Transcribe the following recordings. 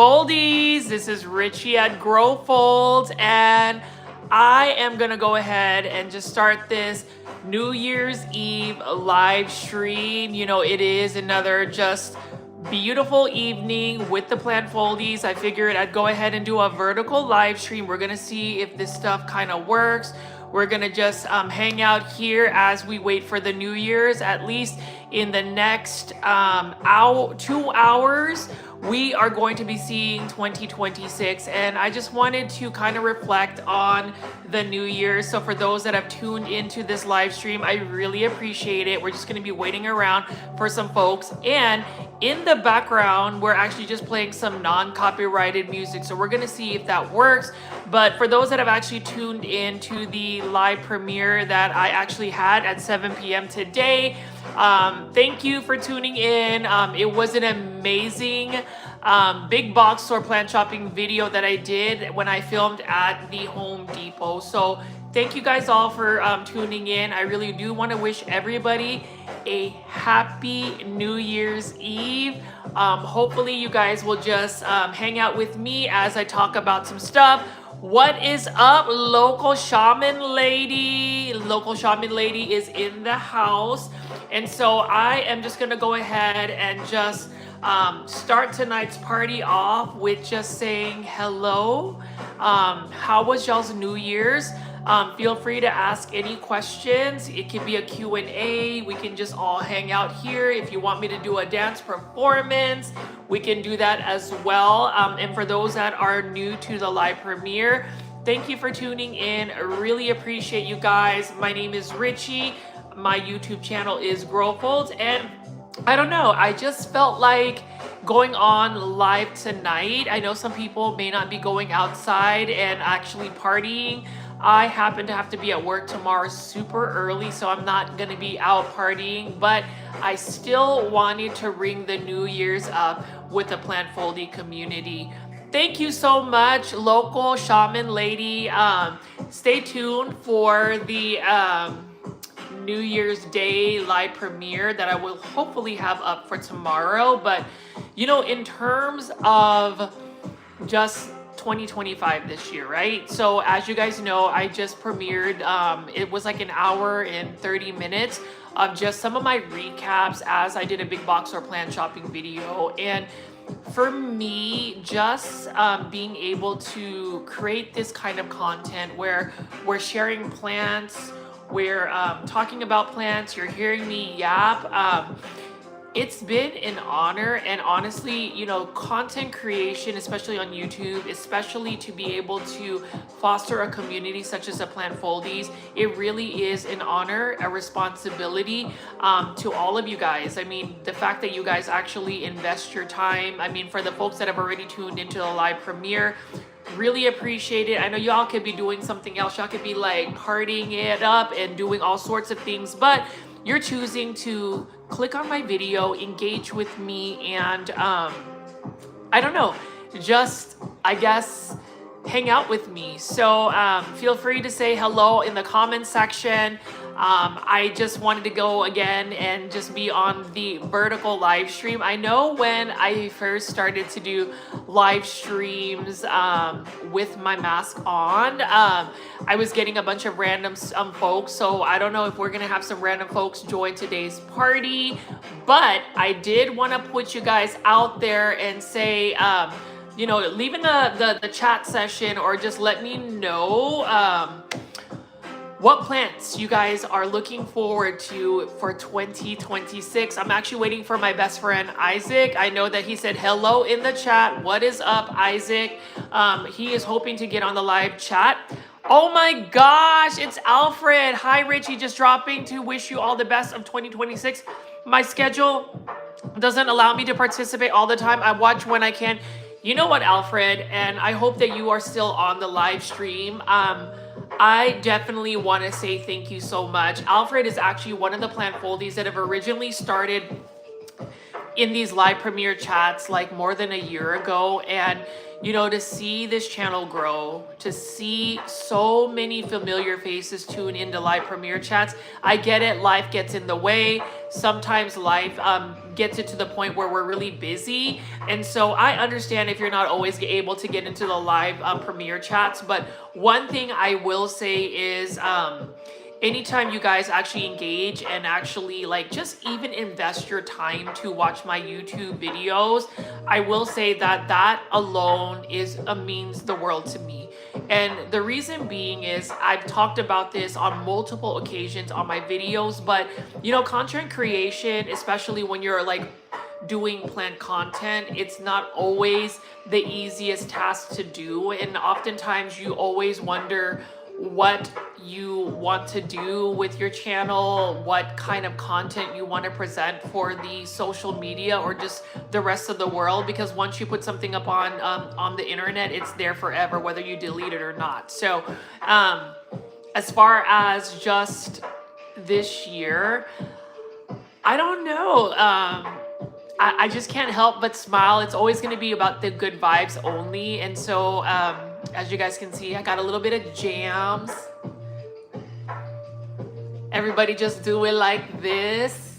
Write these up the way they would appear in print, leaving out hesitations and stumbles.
Foldies. This is Richie at Growfold, and I am gonna go ahead and just start this New Year's Eve live stream. You know, it is another just beautiful evening with the plant foldies. I figured I'd go ahead and do a vertical live stream. We're gonna see if this stuff kind of works. We're gonna just hang out here as we wait for the New Year's. At least in the next 2 hours, we are going to be seeing 2026, and I just wanted to kind of reflect on the New Year. So for those that have tuned into this live stream, I really appreciate it. We're just going to be waiting around for some folks, and in the background we're actually just playing some non-copyrighted music, so we're going to see if that works. But for those that have actually tuned in to the live premiere that I actually had at 7 p.m. today, thank you for tuning in. It was an amazing big box store plant shopping video that I did when I filmed at the Home Depot. So thank you guys all for tuning in. I really do want to wish everybody a happy New Year's Eve. Hopefully you guys will just hang out with me as I talk about some stuff. What is up, local shaman lady? Local shaman lady is in the house. And so I am just gonna go ahead and just start tonight's party off with just saying hello. How was y'all's New Year's? Feel free to ask any questions. It can be a Q&A. We can just all hang out here. If you want me to do a dance performance, we can do that as well. And for those that are new to the live premiere, thank you for tuning in. I really appreciate you guys. My name is Richie. My YouTube channel is Growfold, and I don't know, I just felt like going on live tonight. I know some people may not be going outside and actually partying. I happen to have to be at work tomorrow super early, so I'm not gonna be out partying, but I still wanted to ring the New Year's up with the plant foldy community. Thank you so much, local shaman lady. Stay tuned for the New Year's Day live premiere that I will hopefully have up for tomorrow. But you know, in terms of just 2025 this year, right? So as you guys know, I just premiered, it was like an hour and 30 minutes of just some of my recaps as I did a big box or plant shopping video. And for me, just being able to create this kind of content where we're sharing plants, we're talking about plants, you're hearing me yap. It's been an honor, and honestly, you know, content creation, especially on YouTube, especially to be able to foster a community such as the Plant Foldies, it really is an honor, a responsibility to all of you guys. I mean, the fact that you guys actually invest your time, I mean, for the folks that have already tuned into the live premiere, really appreciate it. I know y'all could be doing something else. Y'all could be like partying it up and doing all sorts of things, but you're choosing to click on my video, engage with me, and I don't know, just, I guess, hang out with me. So feel free to say hello in the comment section. I just wanted to go again and just be on the vertical live stream. I know when I first started to do live streams with my mask on, I was getting a bunch of random folks. So I don't know if we're gonna have some random folks join today's party, but I did want to put you guys out there and say, you know, leave in the chat session, or just let me know what plants you guys are looking forward to for 2026. I'm actually waiting for my best friend Isaac. I know that he said hello in the chat. What is up, Isaac? He is hoping to get on the live chat. Oh my gosh, it's Alfred. Hi, Richie, just dropping to wish you all the best of 2026. My schedule doesn't allow me to participate all the time. I watch when I can. You know what, Alfred, and I hope that you are still on the live stream. I definitely want to say thank you so much. Alfred is actually one of the plant foldies that have originally started in these live premiere chats like more than a year ago. And, to see this channel grow, to see so many familiar faces tune into live premiere chats. I get it, life gets in the way. Sometimes life gets it to the point where we're really busy. And so I understand if you're not always able to get into the live premiere chats. But one thing I will say is, anytime you guys actually engage and actually like just even invest your time to watch my YouTube videos, I will say that that alone means the world to me. And the reason being is I've talked about this on multiple occasions on my videos, but content creation, especially when you're like doing plant content, it's not always the easiest task to do. And oftentimes you always wonder what you want to do with your channel, what kind of content you want to present for the social media or just the rest of the world. Because once you put something up on the internet, it's there forever, whether you delete it or not. So, as far as just this year, I don't know. I just can't help but smile. It's always going to be about the good vibes only. And so, as you guys can see, I got a little bit of jams. Everybody just do it like this.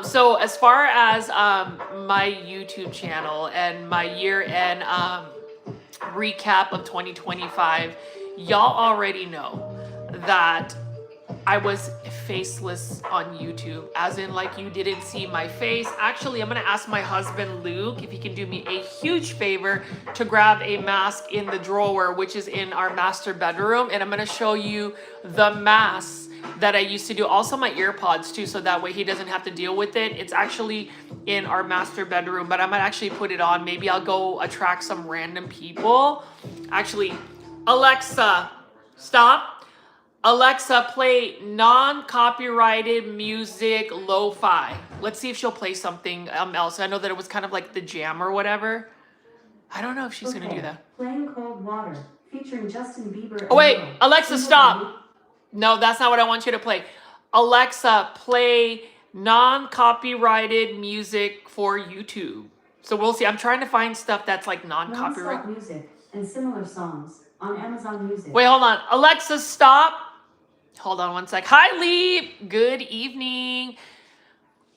So as far as my YouTube channel and my year-end recap of 2025, y'all already know that I was faceless on YouTube, as in like you didn't see my face. Actually, I'm gonna ask my husband Luke if he can do me a huge favor to grab a mask in the drawer, which is in our master bedroom, and I'm gonna show you the masks that I used to do. Also my ear pods too, so that way he doesn't have to deal with it. It's actually in our master bedroom, but I might actually put it on. Maybe I'll go attract some random people. Actually, Alexa, stop. Alexa, play non-copyrighted music lo-fi. Let's see if she'll play something else. I know that it was kind of like the jam or whatever. I don't know if she's gonna do that. Playing Cold Water, featuring Justin Bieber. Oh wait, Alexa, stop. No, that's not what I want you to play. Alexa, play non-copyrighted music for YouTube. So we'll see. I'm trying to find stuff that's like non-copyrighted music and similar songs on Amazon Music. Wait, hold on. Alexa, stop. Hold on one sec. Hi, Lee. Good evening.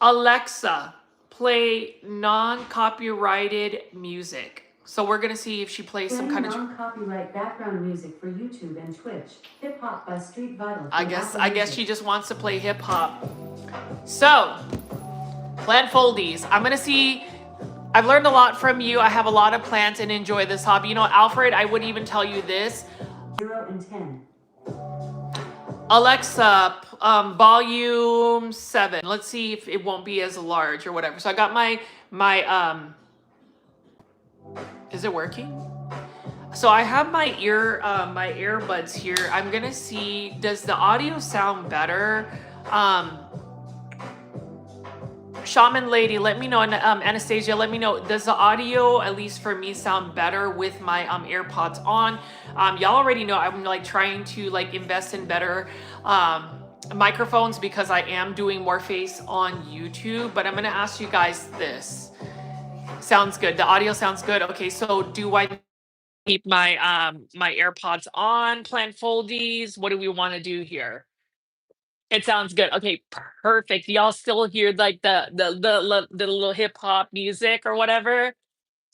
Alexa, play non-copyrighted music. So we're gonna see if she plays some kind of non-copyright background music for YouTube and Twitch. Hip hop by Street Vital. I guess she just wants to play hip hop. So, plant foldies. I'm gonna see. I've learned a lot from you. I have a lot of plants and enjoy this hobby. You know, Alfred, I would even tell you this. 0 and 10. Alexa, volume 7. Let's see if it won't be as large or whatever. So I got my is it working? So I have my earbuds here. I'm gonna see, does the audio sound better? Shaman lady, let me know, and Anastasia, let me know, does the audio, at least for me, sound better with my AirPods on? Y'all already know I'm like trying to like invest in better microphones because I am doing more face on YouTube, but I'm gonna ask you guys this. Sounds good. The audio sounds good. Okay, so do I keep my my AirPods on, plant foldies? What do we want to do here? It sounds good. Okay, perfect. Y'all still hear like the little hip hop music or whatever?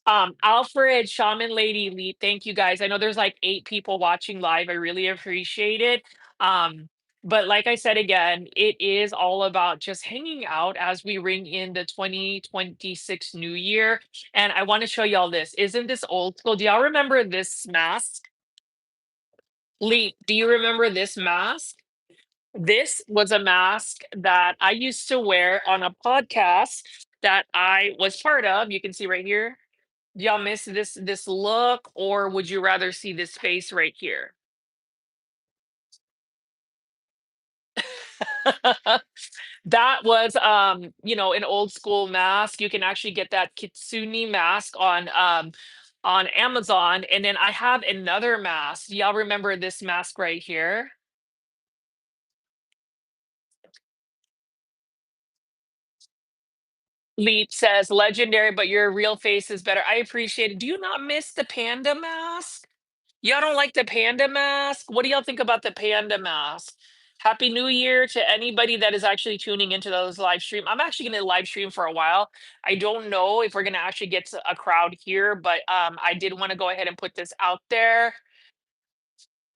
Alfred, Shaman Lady, Lee, thank you guys. I know there's like 8 people watching live. I really appreciate it. Um, but like I said again, it is all about just hanging out as we ring in the 2026 New Year. And I want to show y'all this. Isn't this old school? Do y'all remember this mask? Lee, do you remember this mask? This was a mask that I used to wear on a podcast that I was part of. You can see right here. Do y'all miss this look, or would you rather see this face right here? That was an old school mask. You can actually get that kitsune mask on Amazon. And then I have another mask. Y'all remember this mask right here? Leap says, legendary, but your real face is better. I appreciate it. Do you not miss the panda mask? Y'all don't like the panda mask? What do y'all think about the panda mask? Happy New Year to anybody that is actually tuning into those live stream. I'm actually going to live stream for a while. I don't know if we're going to actually get a crowd here, but I did want to go ahead and put this out there.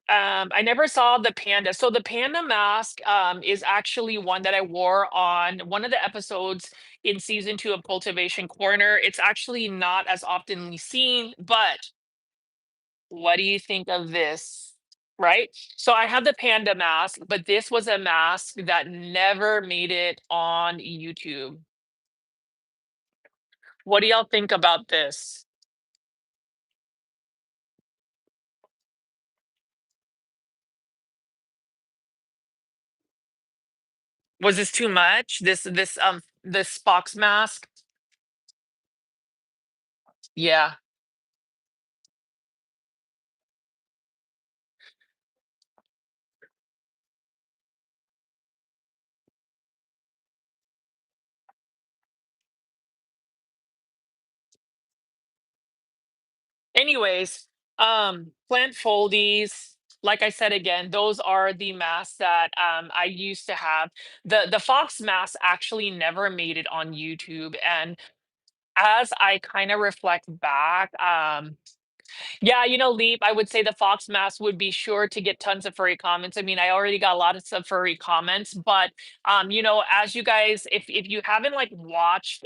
I never saw the panda. So the panda mask is actually one that I wore on one of the episodes in season 2 of Cultivation Corner. It's actually not as oftenly seen, but what do you think of this? Right? So I have the panda mask, but this was a mask that never made it on YouTube. What do y'all think about this? Was this too much? This Spock's mask? Yeah. Anyways, plant foldies, like I said again, those are the masks that I used to have. The Fox mask actually never made it on YouTube. And as I kind of reflect back, yeah, Leap, I would say the Fox mask would be sure to get tons of furry comments. I mean, I already got a lot of sub furry comments, but as you guys, if you haven't like watched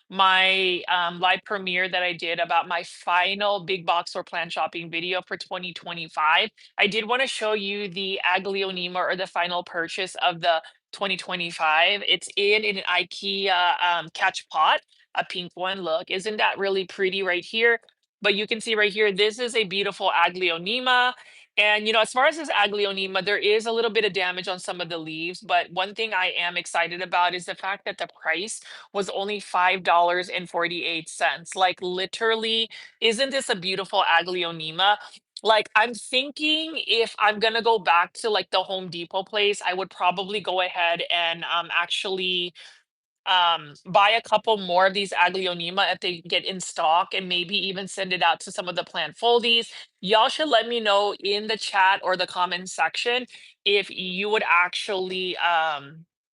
my live premiere that I did about my final big box or plan shopping video for 2025, I did want to show you the Aglionema or the final purchase of the 2025. It's in an IKEA catch pot, a pink one. Look, isn't that really pretty right here? But you can see right here, this is a beautiful Aglionema. And, as far as this Aglionema, there is a little bit of damage on some of the leaves. But one thing I am excited about is the fact that the price was only $5.48. Like, literally, isn't this a beautiful Aglionema? Like, I'm thinking if I'm going to go back to like the Home Depot place, I would probably go ahead and actually buy a couple more of these Aglionema if they get in stock, and maybe even send it out to some of the plant foldies. Y'all should let me know in the chat or the comment section if you would actually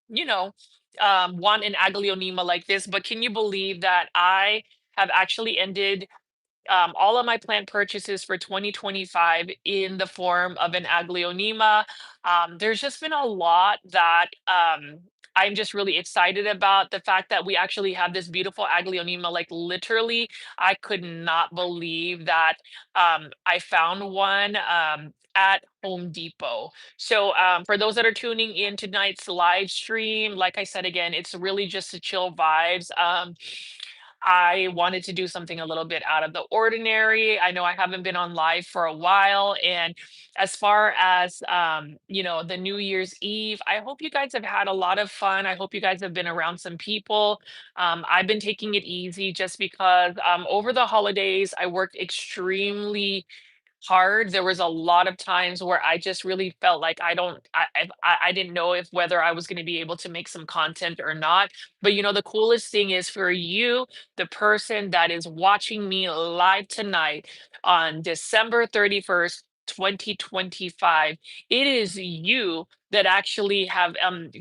you know want an Aglionema like this. But can you believe that I have actually ended all of my plant purchases for 2025 in the form of an Aglionema? There's just been a lot that I'm just really excited about. The fact that we actually have this beautiful Aglionema, like literally, I could not believe that I found one at Home Depot. So for those that are tuning in tonight's live stream, like I said again, it's really just to chill vibes. I wanted to do something a little bit out of the ordinary. I know I haven't been on live for a while. And as far as the New Year's Eve, I hope you guys have had a lot of fun. I hope you guys have been around some people. I've been taking it easy just because over the holidays I worked extremely hard. There was a lot of times where I just really felt like I didn't know if whether I was going to be able to make some content or not. But the coolest thing is for you, the person that is watching me live tonight on December 31st. 2025, it is you that actually have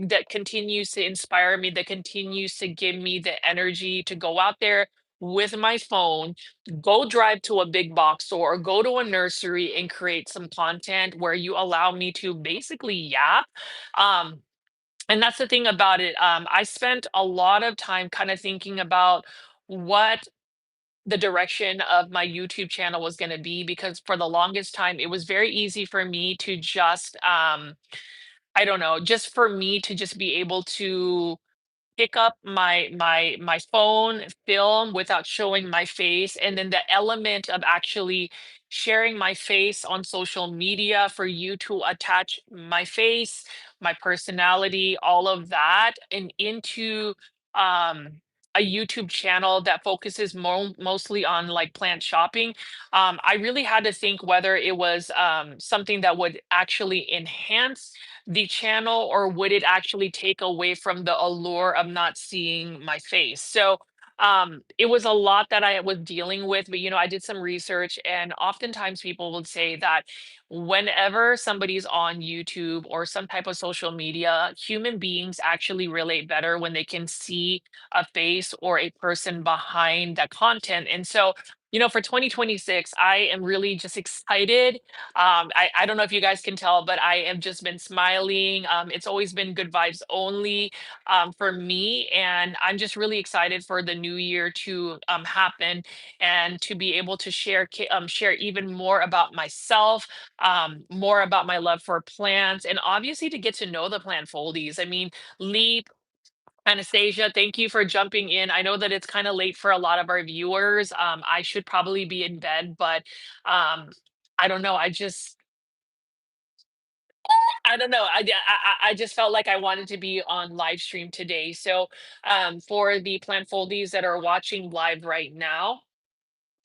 that continues to inspire me, that continues to give me the energy to go out there with my phone, go drive to a big box store or go to a nursery and create some content where you allow me to basically yap. Um, and that's the thing about it. I spent a lot of time kind of thinking about what the direction of my YouTube channel was going to be, because for the longest time it was very easy for me to just I don't know, just for me to just be able to pick up my phone, film without showing my face, and then the element of actually sharing my face on social media for you to attach my face, my personality, all of that, and into um a YouTube channel that focuses mostly on like plant shopping, I really had to think whether it was something that would actually enhance the channel or would it actually take away from the allure of not seeing my face. So it was a lot that I was dealing with, but I did some research, and oftentimes people would say that whenever somebody's on YouTube or some type of social media, human beings actually relate better when they can see a face or a person behind that content. And so, for 2026, I am really just excited. I don't know if you guys can tell, but I have just been smiling. It's always been good vibes only for me. And I'm just really excited for the new year to happen and to be able to share even more about myself, more about my love for plants, and obviously to get to know the plant foldies. I mean, Leap, Anastasia, thank you for jumping in. I know that it's kind of late for a lot of our viewers. I should probably be in bed, but um, I don't know. I don't know. I just felt like I wanted to be on live stream today. So for the plant foldies that are watching live right now,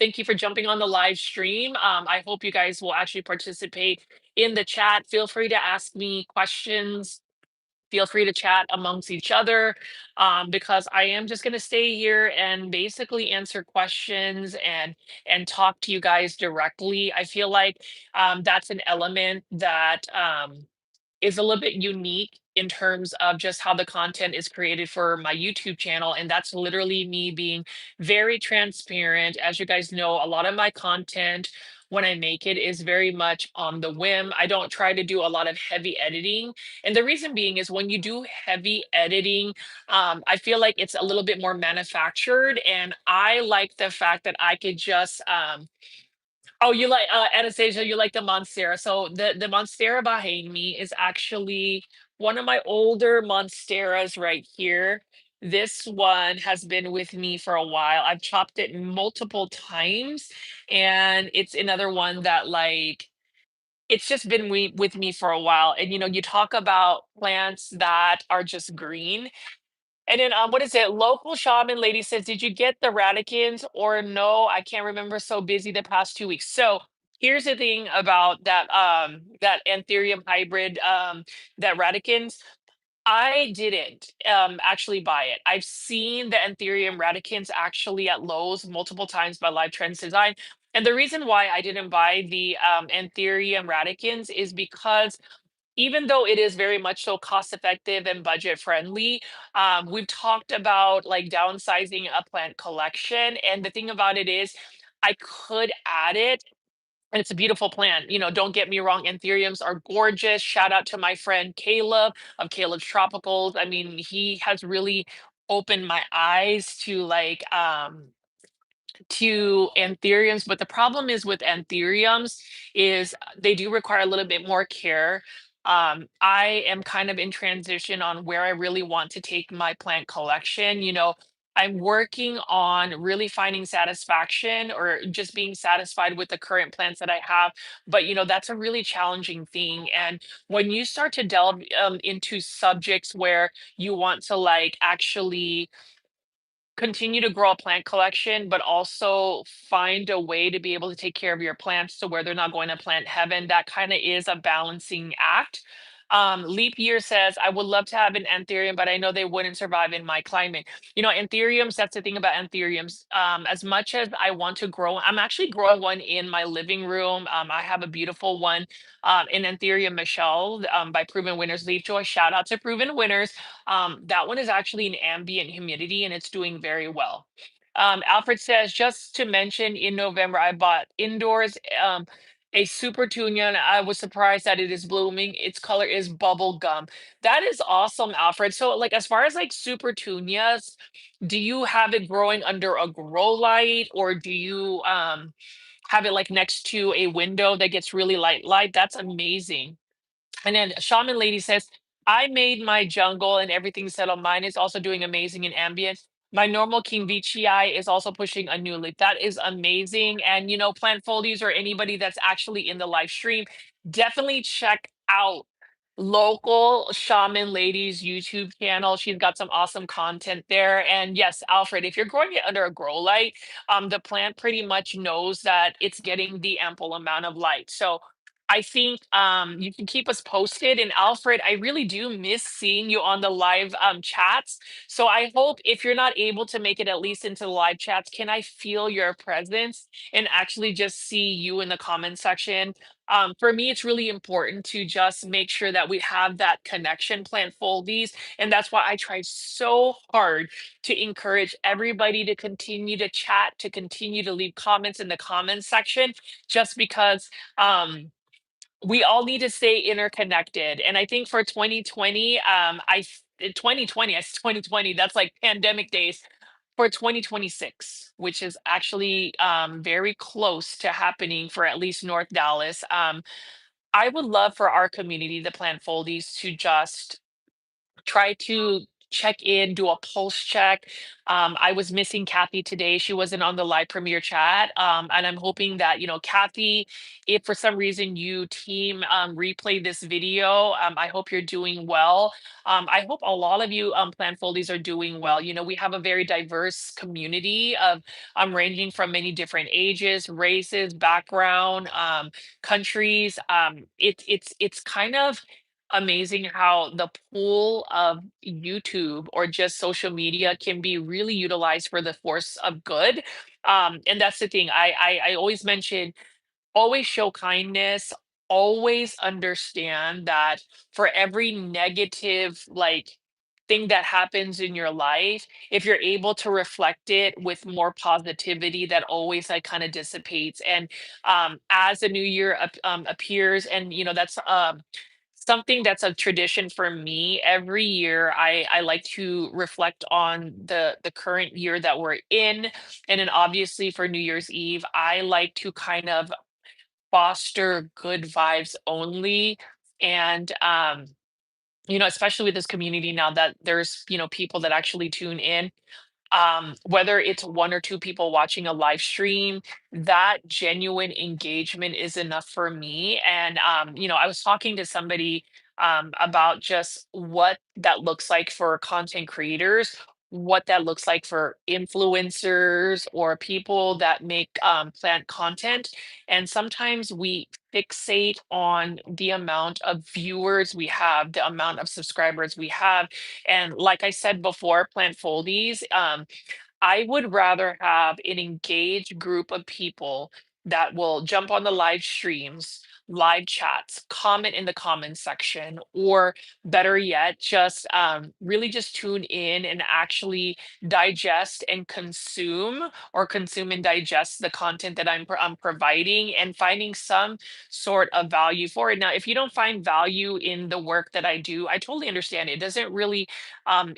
thank you for jumping on the live stream. I hope you guys will actually participate in the chat. Feel free to ask me questions. Feel free to chat amongst each other, because I am just going to stay here and basically answer questions and talk to you guys directly. I feel like that's an element that is a little bit unique in terms of just how the content is created for my YouTube channel. And that's literally me being very transparent. As you guys know, a lot of my content, when I make it, is very much on the whim. I don't try to do a lot of heavy editing. And the reason being is when you do heavy editing, I feel like it's a little bit more manufactured. And I like the fact that I could just, oh, you like Anastasia, you like the Monstera. So the Monstera behind me is actually one of my older Monsteras right here. This one has been with me for a while. I've chopped it multiple times, and it's another one that like it's just been with me for a while. And you talk about plants that are just green. And then, what is it? Local shaman lady says, "Did you get the Radicans or no? I can't remember. So busy the past 2 weeks." So here's the thing about that Anthurium hybrid, that Radicans. I didn't actually buy it. I've seen the Anthurium Radicans actually at Lowe's multiple times by Live Trends Design. And the reason why I didn't buy the Anthurium Radicans is because even though it is very much so cost effective and budget friendly, we've talked about like downsizing a plant collection. And the thing about it is, I could add it. And it's a beautiful plant. Don't get me wrong, anthuriums are gorgeous. Shout out to my friend Caleb of Caleb's Tropicals. I mean, he has really opened my eyes to anthuriums, but the problem is with anthuriums is they do require a little bit more care. I am kind of in transition on where I really want to take my plant collection. I'm working on really finding satisfaction or just being satisfied with the current plants that I have. But that's a really challenging thing. And when you start to delve into subjects where you want to like actually continue to grow a plant collection, but also find a way to be able to take care of your plants to where they're not going to plant heaven. That kind of is a balancing act. Leap Year says, "I would love to have an anthurium, but I know they wouldn't survive in my climate." Anthuriums, that's the thing about anthuriums. As much as I want to grow, I'm actually growing one in my living room. I have a beautiful one, in Anthurium Michelle, by Proven Winners Leaf Joy. Shout out to Proven Winners. That one is actually in ambient humidity and it's doing very well. Alfred says, "Just to mention, in November, I bought indoors a super tunia and I was surprised that it is blooming. Its color is bubble gum." That is awesome, Alfred. So, like, as far as like super tunias, do you have it growing under a grow light or do you have it like next to a window that gets really light? That's amazing. And then Shaman Lady says, "I made my jungle and everything settled. Mine is also doing amazing in ambient. My normal King Vichii is also pushing a new leaf." That is amazing. And Plant Foldies or anybody that's actually in the live stream, definitely check out. local shaman lady's YouTube channel. She's got some awesome content there. And yes, Alfred, if you're growing it under a grow light, the plant pretty much knows that it's getting the ample amount of light. So I think you can keep us posted. And Alfred, I really do miss seeing you on the live chats. So I hope if you're not able to make it at least into the live chats, can I feel your presence and actually just see you in the comment section? For me, it's really important to just make sure that we have that connection, plant foldies. And that's why I try so hard to encourage everybody to continue to chat, to continue to leave comments in the comments section, just because we all need to stay interconnected. And I think for 2020, 2020, I said 2020, that's like pandemic days. For 2026, which is actually very close to happening for at least North Dallas. I would love for our community, the Plant Foldies, to just try to check in, do a pulse check. I was missing Kathy today. She wasn't on the live premiere chat. And I'm hoping that, Kathy, if for some reason you team replay this video, I hope you're doing well. I hope a lot of you Plant Foldies are doing well. We have a very diverse community of ranging from many different ages, races, background, countries. It's kind of amazing how the pool of YouTube or just social media can be really utilized for the force of good. And that's the thing. I always mention, always show kindness, always understand that for every negative thing that happens in your life, if you're able to reflect it with more positivity, that always kind of dissipates. And as the new year appears, and that's something that's a tradition for me. Every year I like to reflect on the current year that we're in. And then obviously for New Year's Eve, I like to kind of foster good vibes only. And especially with this community now that there's, people that actually tune in, whether it's one or two people watching a live stream, that genuine engagement is enough for me. And I was talking to somebody about just what that looks like for content creators, what that looks like for influencers or people that make plant content. And sometimes we fixate on the amount of viewers we have, the amount of subscribers we have. And like I said before, plant foldies, I would rather have an engaged group of people that will jump on the live streams, live chats, comment in the comments section, or better yet, just really just tune in and actually digest and consume, or consume and digest the content that I'm providing, and finding some sort of value for it. Now, if you don't find value in the work that I do, I totally understand. It doesn't really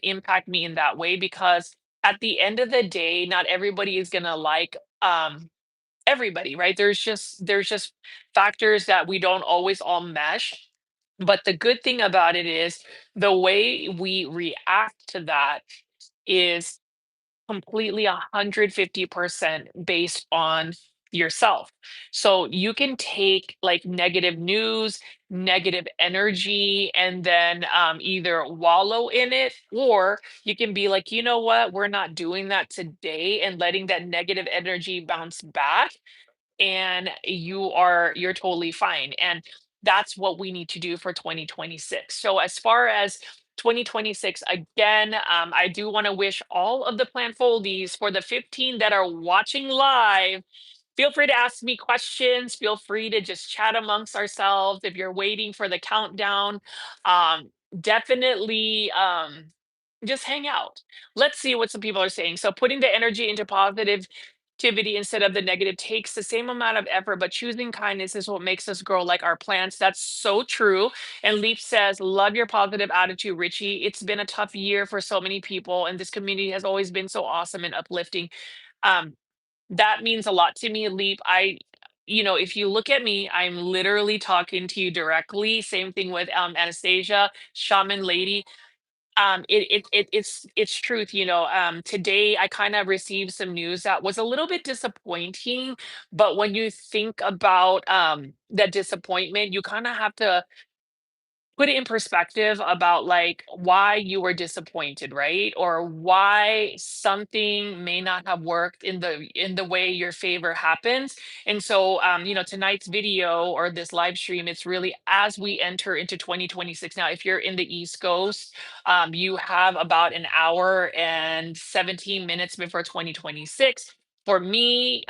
impact me in that way, because at the end of the day, not everybody is gonna like everybody, right? There's just factors that we don't always all mesh. But the good thing about it is the way we react to that is completely 150% based on yourself. So you can take like negative news, negative energy, and then either wallow in it, or you can be like, you know what, we're not doing that today, and letting that negative energy bounce back, and you're totally fine. And that's what we need to do for 2026. So as far as 2026, again, I do want to wish all of the plant foldies, for the 15 that are watching live, feel free to ask me questions. Feel free to just chat amongst ourselves. If you're waiting for the countdown, definitely just hang out. Let's see what some people are saying. So putting the energy into positivity instead of the negative takes the same amount of effort, but choosing kindness is what makes us grow like our plants. That's so true. And Leaf says, love your positive attitude, Richie. It's been a tough year for so many people, and this community has always been so awesome and uplifting. Um, that means a lot to me, Leap. If you look at me, I'm literally talking to you directly. Same thing with Anastasia, Shaman Lady. It's truth. Today I kind of received some news that was a little bit disappointing, but when you think about that disappointment, you kind of have to put it in perspective about like why you were disappointed, right? Or why something may not have worked in the way your favor happens. And so tonight's video or this live stream, it's really as we enter into 2026. Now, if you're in the East Coast, you have about an hour and 17 minutes before 2026. For me,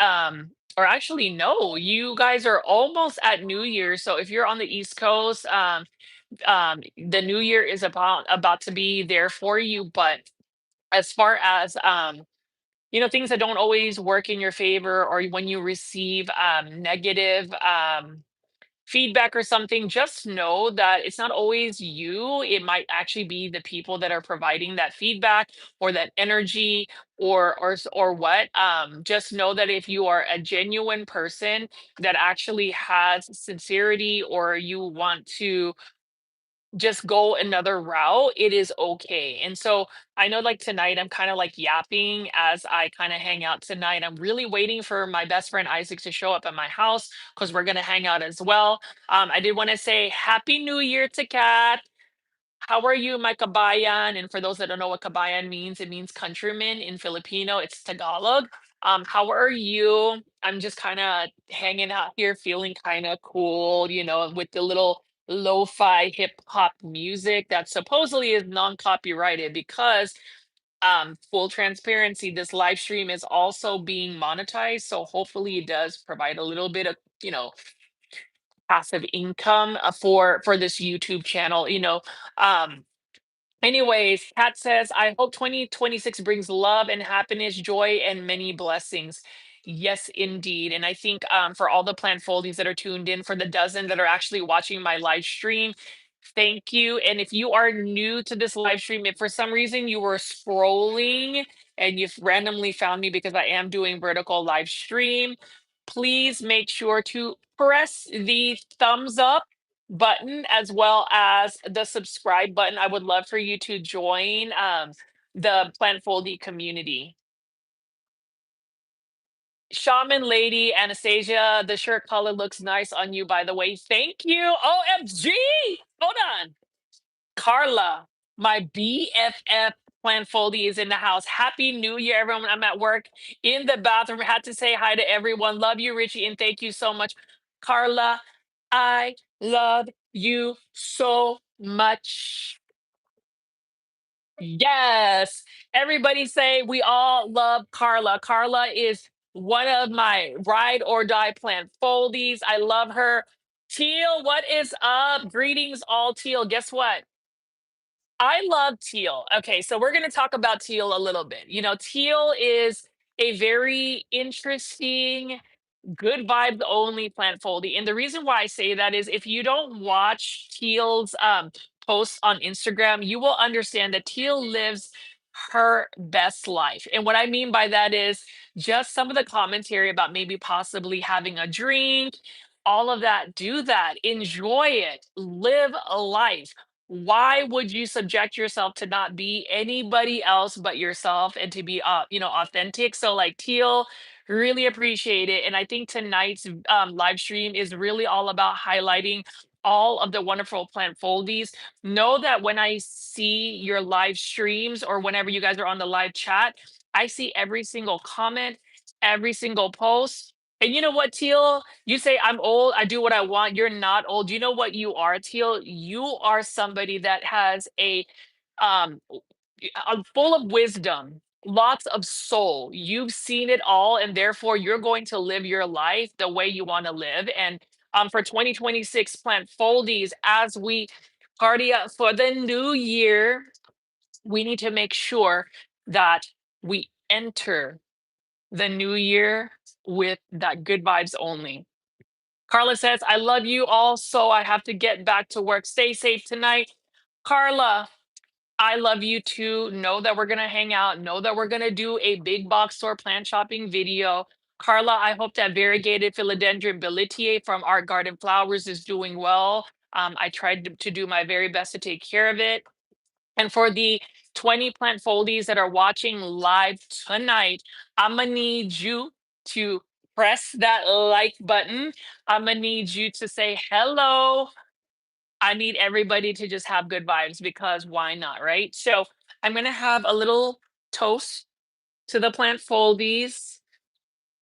or actually no, you guys are almost at New Year. So if you're on the East Coast, the new year is about to be there for you. But as far as things that don't always work in your favor, or when you receive negative feedback or something, just know that it's not always you. It might actually be the people that are providing that feedback or that energy, or what. Just know that if you are a genuine person that actually has sincerity, or you want to just go another route, it is okay. And so I know like tonight I'm kind of like yapping as I kind of hang out tonight. I'm really waiting for my best friend Isaac to show up at my house because we're gonna hang out as well. I did want to say Happy New Year to Kat. How are you, my kabayan? And for those that don't know what kabayan means, it means countryman in Filipino. It's Tagalog. How are you? I'm just kind of hanging out here, feeling kind of cool, with the little lo-fi hip hop music that supposedly is non-copyrighted because full transparency, this live stream is also being monetized. So hopefully it does provide a little bit of, passive income for this YouTube channel. Um Anyways, Kat says, I hope 2026 brings love and happiness, joy, and many blessings. Yes, indeed. And I think for all the plant foldies that are tuned in, for the dozen that are actually watching my live stream, thank you. And if you are new to this live stream, if for some reason you were scrolling and you've randomly found me because I am doing vertical live stream, please make sure to press the thumbs up button as well as the subscribe button. I would love for you to join the Plant Foldy community. Shaman Lady Anastasia, the shirt color looks nice on you, by the way. Thank you. OMG. Hold on. Carla, my BFF Plant Foldy is in the house. Happy New Year, everyone. I'm at work in the bathroom. Had to say hi to everyone. Love you, Richie, and thank you so much. Carla, I love you so much. Yes. Everybody say we all love Carla. Carla is one of my ride or die plant foldies. I love her. Teal, what is up? Greetings, all teal. Guess what? I love teal. Okay, so we're going to talk about teal a little bit. Teal is a very interesting, good vibes only plant foldy. And the reason why I say that is if you don't watch Teal's posts on Instagram, you will understand that Teal lives her best life. And what I mean by that is just some of the commentary about maybe possibly having a drink, all of that. Do that, enjoy it, live a life. Why would you subject yourself to not be anybody else but yourself and to be authentic? So like Teal, really appreciate it. And I think tonight's live stream is really all about highlighting all of the wonderful plant foldies. Know that when I see your live streams or whenever you guys are on the live chat, I see every single comment, every single post. And you know what, Teal? You say I'm old, I do what I want. You're not old. You know what you are, Teal? You are somebody that has um full of wisdom, lots of soul. You've seen it all, and therefore you're going to live your life the way you want to live. And for 2026 plant foldies, as we party up for the new year, we need to make sure that we enter the new year with that good vibes only. Carla says, I love you all, so I have to get back to work. Stay safe tonight. Carla, I love you too. Know that we're gonna hang out. Know that we're gonna do a big box store plant shopping video. Carla, I hope that variegated philodendron bilitiae from Art Garden Flowers is doing well. I tried to do my very best to take care of it. And for the 20 plant foldies that are watching live tonight, I'm gonna need you to press that like button. I'm gonna need you to say hello. I need everybody to just have good vibes because why not, right? So I'm gonna have a little toast to the plant foldies.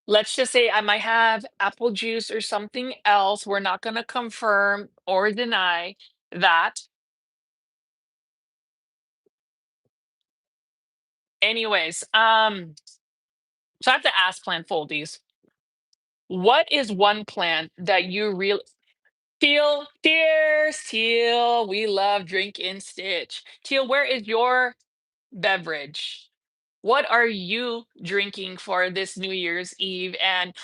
Let's just say I might have apple juice or something else. We're not gonna confirm or deny that. Anyways, so I have to ask plant foldies, what is one plant that you really Teal, cheers, Teal. We love drink in Stitch. Teal, where is your beverage? What are you drinking for this New Year's Eve? And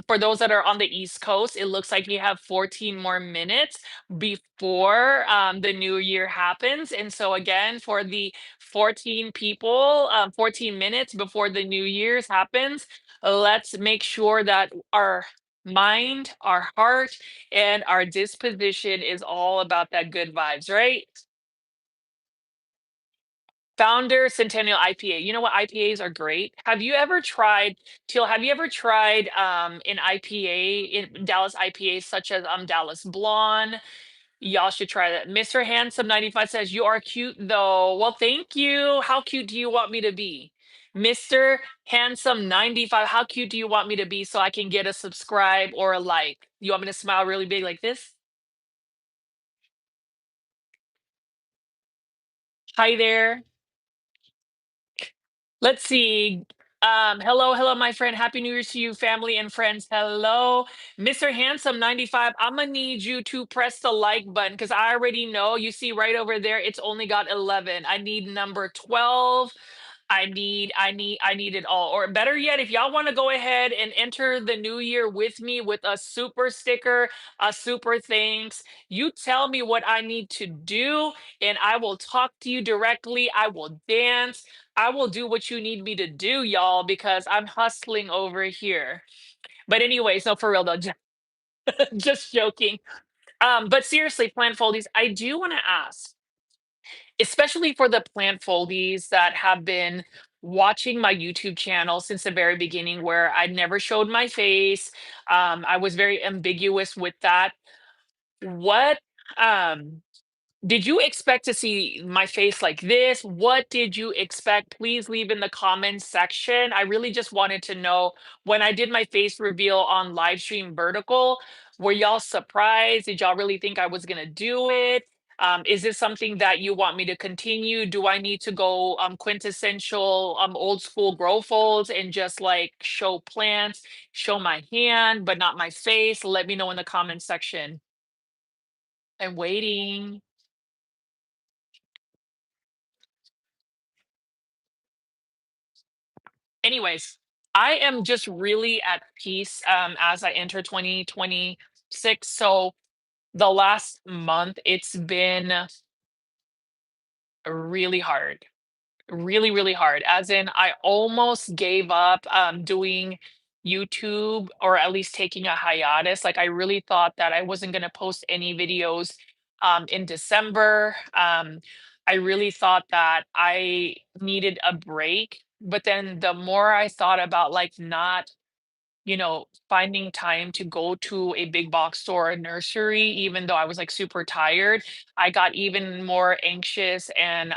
for those that are on the East Coast, it looks like you have 14 more minutes before the new year happens. And so, again, for the 14 people, 14 minutes before the New Year's happens, let's make sure that our mind, our heart, and our disposition is all about that good vibes, right? Founder Centennial IPA. You know what? IPAs are great. Have you ever tried, Teal, have you ever tried an IPA, in Dallas IPAs such as Dallas Blonde? Y'all should try that. Mr. Handsome 95 says, "You are cute though." Well, thank you. How cute do you want me to be? Mr. Handsome 95, how cute do you want me to be so I can get a subscribe or a like? You want me to smile really big like this? Hi there. Let's see. Hello, hello, my friend. Happy New Year's to you, family and friends. Hello, Mr. Handsome 95. I'm gonna need you to press the like button because I already know. You see right over there, it's only got 11. I need number 12. I need it all. Or better yet, if y'all want to go ahead and enter the new year with me with a super sticker, a super thanks, you tell me what I need to do, and I will talk to you directly. I will dance. I will do what you need me to do, y'all, because I'm hustling over here. But anyways, no, for real though, just joking. But seriously, plant foldies, I do want to ask, especially for the plant foldies that have been watching my YouTube channel since the very beginning, where I never showed my face. I was very ambiguous with that. What um did you expect to see my face like this? What did you expect? Please leave in the comments section. I really just wanted to know, when I did my face reveal on live stream vertical, were y'all surprised? Did y'all really think I was gonna do it? Is this something that you want me to continue? Do I need to go quintessential old school grow folds and just like show plants, show my hand, but not my face? Let me know in the comments section. I'm waiting. Anyways, I am just really at peace as I enter 2026. So the last month, it's been really hard, really, really hard. As in, I almost gave up doing YouTube, or at least taking a hiatus. Like, I really thought that I wasn't going to post any videos in December. I really thought that I needed a break. But then the more I thought about like not, finding time to go to a big box store or nursery, even though I was like super tired, I got even more anxious and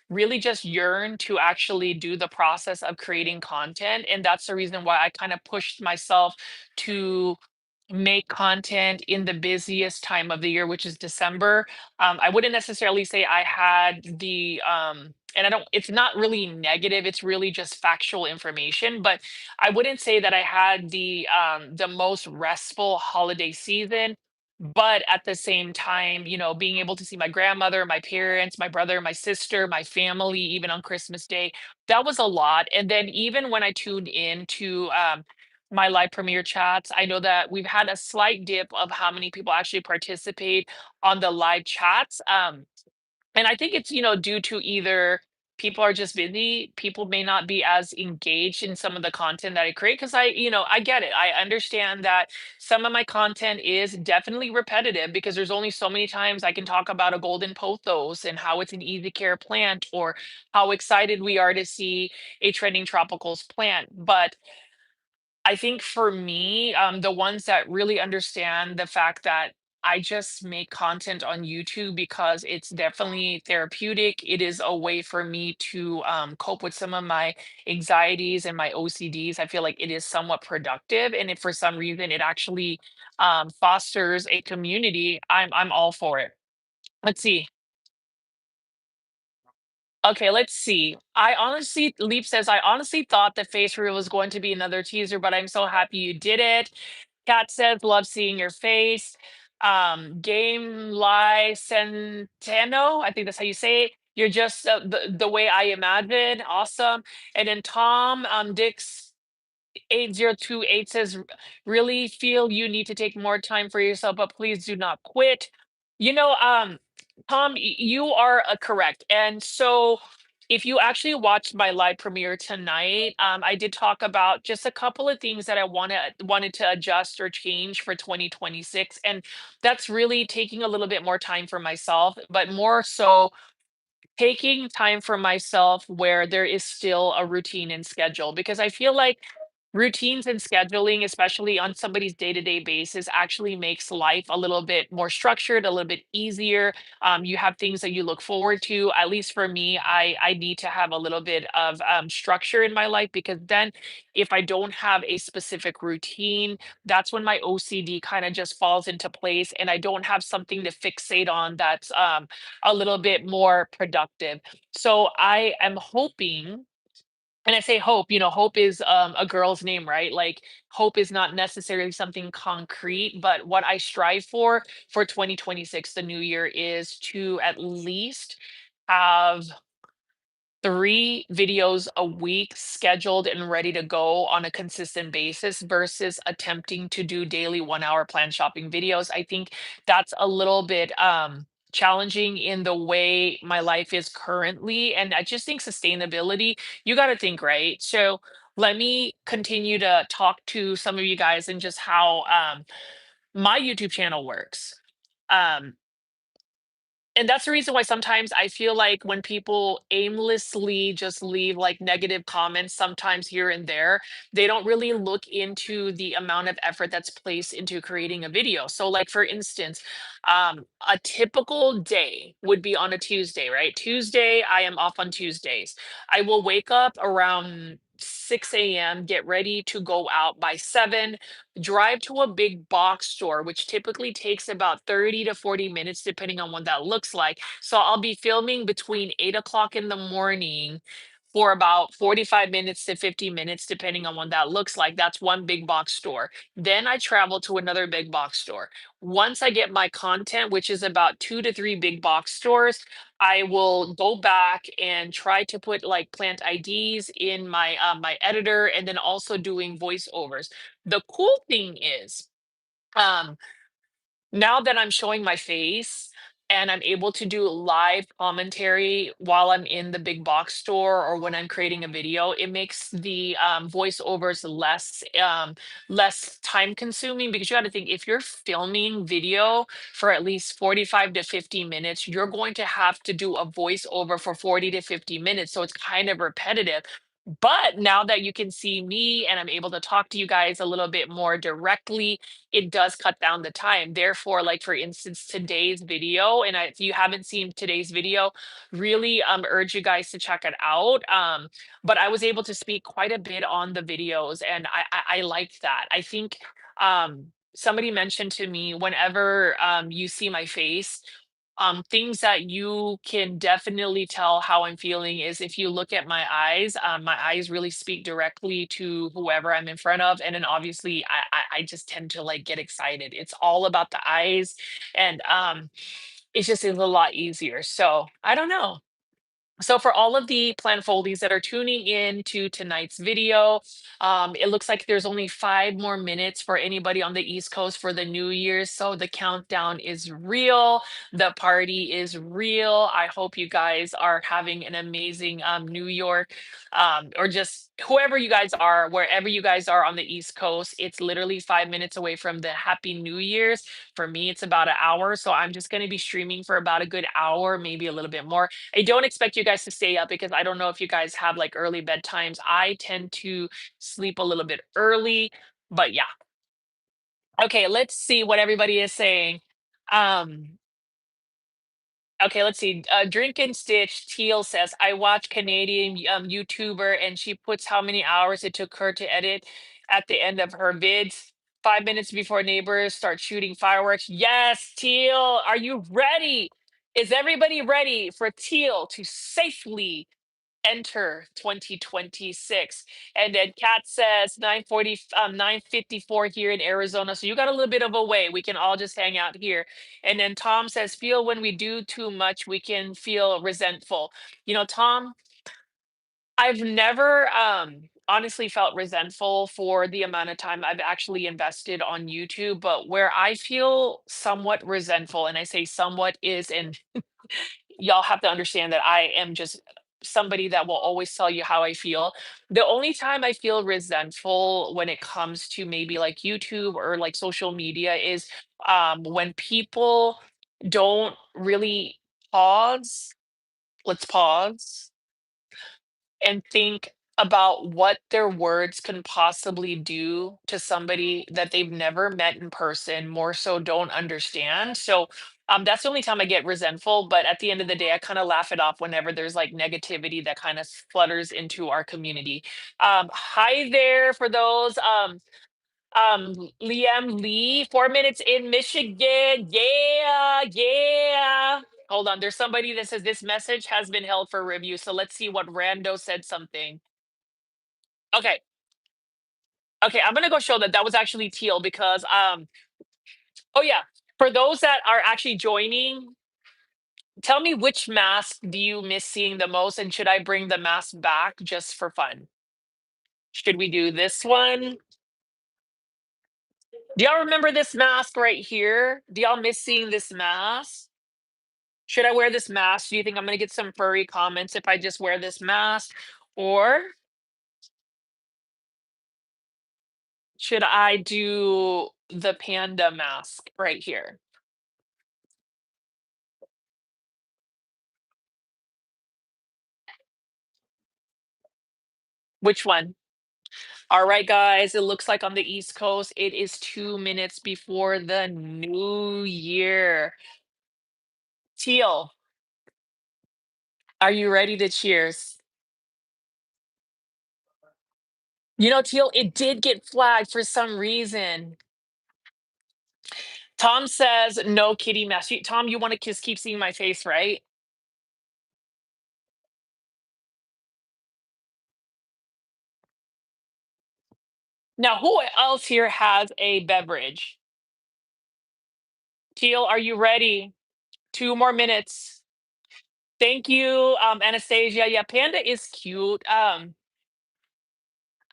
really just yearned to actually do the process of creating content. And that's the reason why I kind of pushed myself to make content in the busiest time of the year, which is December. I wouldn't necessarily say I had and I don't, it's not really negative, it's really just factual information, but I wouldn't say that I had the most restful holiday season. But at the same time, being able to see my grandmother, my parents, my brother, my sister, my family, even on Christmas Day, that was a lot. And then even when I tuned in to my live premiere chats, I know that we've had a slight dip of how many people actually participate on the live chats. And I think it's, due to either people are just busy, people may not be as engaged in some of the content that I create. Because I get it. I understand that some of my content is definitely repetitive because there's only so many times I can talk about a golden pothos and how it's an easy care plant, or how excited we are to see a trending tropicals plant. But I think for me, the ones that really understand the fact that I just make content on YouTube because it's definitely therapeutic. It is a way for me to cope with some of my anxieties and my OCDs. I feel like it is somewhat productive, and if for some reason it actually fosters a community, I'm all for it. Let's see. Okay, let's see. Leap says, I honestly thought the face reveal was going to be another teaser, but I'm so happy you did it. Kat says, love seeing your face. Game Lie Centeno, I think that's how you say it. You're just the way I imagine. Awesome. And then Tom Dix 8028 says, really feel you need to take more time for yourself, but please do not quit. You know, Tom, you are correct. And so if you actually watched my live premiere tonight, I did talk about just a couple of things that I wanted to adjust or change for 2026. And that's really taking a little bit more time for myself, but more so taking time for myself where there is still a routine and schedule, because I feel like routines and scheduling, especially on somebody's day-to-day basis, actually makes life a little bit more structured, a little bit easier. You have things that you look forward to. At least for me, I need to have a little bit of structure in my life, because then if I don't have a specific routine, that's when my OCD kind of just falls into place, and I don't have something to fixate on that's a little bit more productive. So I am hoping, and I say hope, hope is a girl's name, right? Like, hope is not necessarily something concrete, but what I strive for 2026, the new year, is to at least have 3 videos a week scheduled and ready to go on a consistent basis versus attempting to do daily 1 hour plan shopping videos. I think that's a little bit challenging in the way my life is currently. And I just think sustainability, you got to think, right? So let me continue to talk to some of you guys and just how my YouTube channel works. Um, and that's the reason why sometimes I feel like when people aimlessly just leave like negative comments, sometimes here and there, they don't really look into the amount of effort that's placed into creating a video. So, like for instance, a typical day would be on a Tuesday, right? Tuesday, I am off on Tuesdays. I will wake up around 6 a.m., get ready to go out by 7, drive to a big box store, which typically takes about 30 to 40 minutes, depending on what that looks like. So I'll be filming between 8 o'clock in the morning for about 45 minutes to 50 minutes, depending on what that looks like. That's one big box store. Then I travel to another big box store. Once I get my content, which is about 2 to 3 big box stores, I will go back and try to put like plant IDs in my editor, and then also doing voiceovers. The cool thing is, um, now that I'm showing my face and I'm able to do live commentary while I'm in the big box store or when I'm creating a video, it makes the voiceovers less time consuming, because you got to think, if you're filming video for at least 45 to 50 minutes, you're going to have to do a voiceover for 40 to 50 minutes. So it's kind of repetitive. But now that you can see me and I'm able to talk to you guys a little bit more directly, it does cut down the time. Therefore, like for instance, today's video, and if you haven't seen today's video, really urge you guys to check it out. But I was able to speak quite a bit on the videos, and I liked that. I think somebody mentioned to me, whenever you see my face, things that you can definitely tell how I'm feeling is if you look at my eyes really speak directly to whoever I'm in front of. And then obviously I just tend to like get excited. It's all about the eyes. And it just is a lot easier. So I don't know. So for all of the plan foldies that are tuning in to tonight's video, it looks like there's only 5 more minutes for anybody on the East Coast for the New Year's. So the countdown is real. The party is real. I hope you guys are having an amazing New York, or just whoever you guys are, wherever you guys are on the East Coast. It's literally 5 minutes away from the Happy New Year's. For me, it's about an hour. So I'm just going to be streaming for about a good hour, maybe a little bit more. I don't expect you guys to stay up, because I don't know if you guys have like early bedtimes. I tend to sleep a little bit early, but yeah. Okay, let's see what everybody is saying. Um, okay, let's see. Drink and Stitch Teal says, I watch Canadian YouTuber and she puts how many hours it took her to edit at the end of her vids. 5 minutes before neighbors start shooting fireworks. Yes, Teal, are you ready? Is everybody ready for Teal to safely enter 2026? And then Kat says 9:40, 9:54 here in Arizona. So you got a little bit of a way. We can all just hang out here. And then Tom says, feel when we do too much, we can feel resentful. You know, Tom, I've never honestly felt resentful for the amount of time I've actually invested on YouTube, but where I feel somewhat resentful, and I say somewhat is in y'all have to understand that I am just somebody that will always tell you how I feel. The only time I feel resentful when it comes to maybe like YouTube or like social media is when people don't really pause. Let's pause and think about what their words can possibly do to somebody that they've never met in person, more so don't understand. So that's the only time I get resentful. But at the end of the day, I kind of laugh it off whenever there's like negativity that kind of flutters into our community. Hi there for those. Liam Lee, 4 minutes in Michigan. Yeah, yeah. Hold on, there's somebody that says this message has been held for review. So let's see what rando said something. Okay, okay, I'm gonna go show that that was actually Teal because oh yeah, for those that are actually joining, tell me which mask do you miss seeing the most, and should I bring the mask back just for fun? Should we do this one? Do y'all remember this mask right here? Do y'all miss seeing this mask? Should I wear this mask? Do you think I'm gonna get some furry comments if I just wear this mask? Or should I do the panda mask right here? Which one? All right, guys, it looks like on the East Coast, it is 2 minutes before the new year. Teal, are you ready to cheers? You know, Teal, it did get flagged for some reason. Tom says no kitty mask. Tom, you want to just keep seeing my face, right? Now, who else here has a beverage? Teal, are you ready? 2 more minutes. Thank you, Anastasia. Yeah, Panda is cute.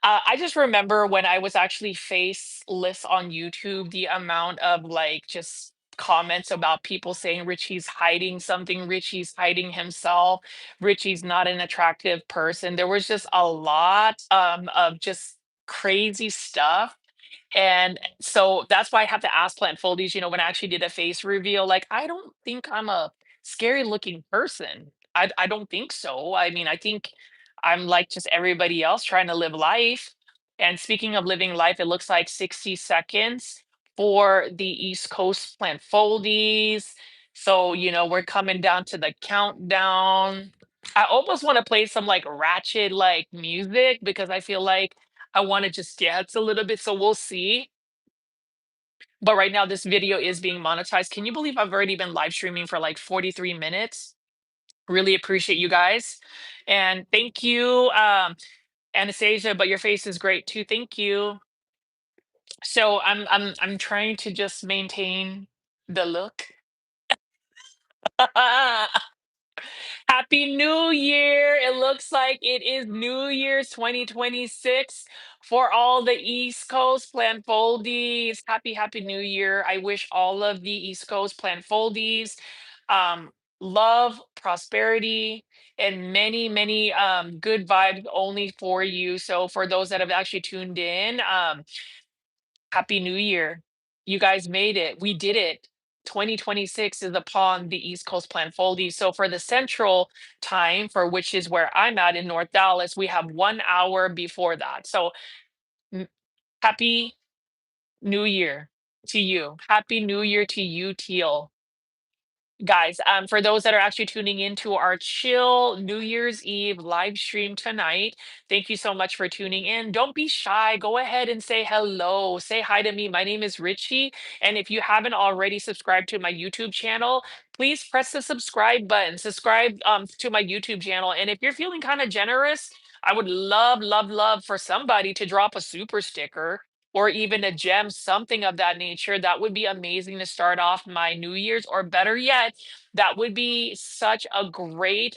I just remember when I was actually faceless on YouTube, the amount of like just comments about people saying Richie's hiding something, Richie's hiding himself, Richie's not an attractive person. There was just a lot of just crazy stuff. And so that's why I have to ask Plant Foldies, you know, when I actually did a face reveal, like, I don't think I'm a scary looking person. I don't think so. I mean, I think I'm like just everybody else trying to live life. And speaking of living life, it looks like 60 seconds for the East Coast Plant Foldies. So, you know, we're coming down to the countdown. I almost want to play some like ratchet like music because I feel like I want to just dance a little bit. So we'll see. But right now, this video is being monetized. Can you believe I've already been live streaming for like 43 minutes? Really appreciate you guys. And thank you, Anastasia, but your face is great too. Thank you. So I'm trying to just maintain the look. Happy New Year. It looks like it is New Year's 2026 for all the East Coast plant foldies. Happy New Year. I wish all of the East Coast plant foldies um, love, prosperity, and many good vibes only for you. So for those that have actually tuned in, Happy New Year. You guys made it. We did it. 2026 is upon the East Coast Plan Foldies. So for the central time, for which is where I'm at in North Dallas, we have 1 hour before that. So m- happy New Year. to you. Happy New Year to you, Teal. Guys, for those that are actually tuning into our chill New Year's Eve live stream tonight, thank you so much for tuning in. Don't be shy. Go ahead and say hello. Say hi to me. My name is Richie. And if you haven't already subscribed to my YouTube channel, please press the subscribe button. Subscribe to my YouTube channel. And if you're feeling kind of generous, I would love, love, love for somebody to drop a super sticker or even a gem, something of that nature. That would be amazing to start off my New Year's, or better yet, that would be such a great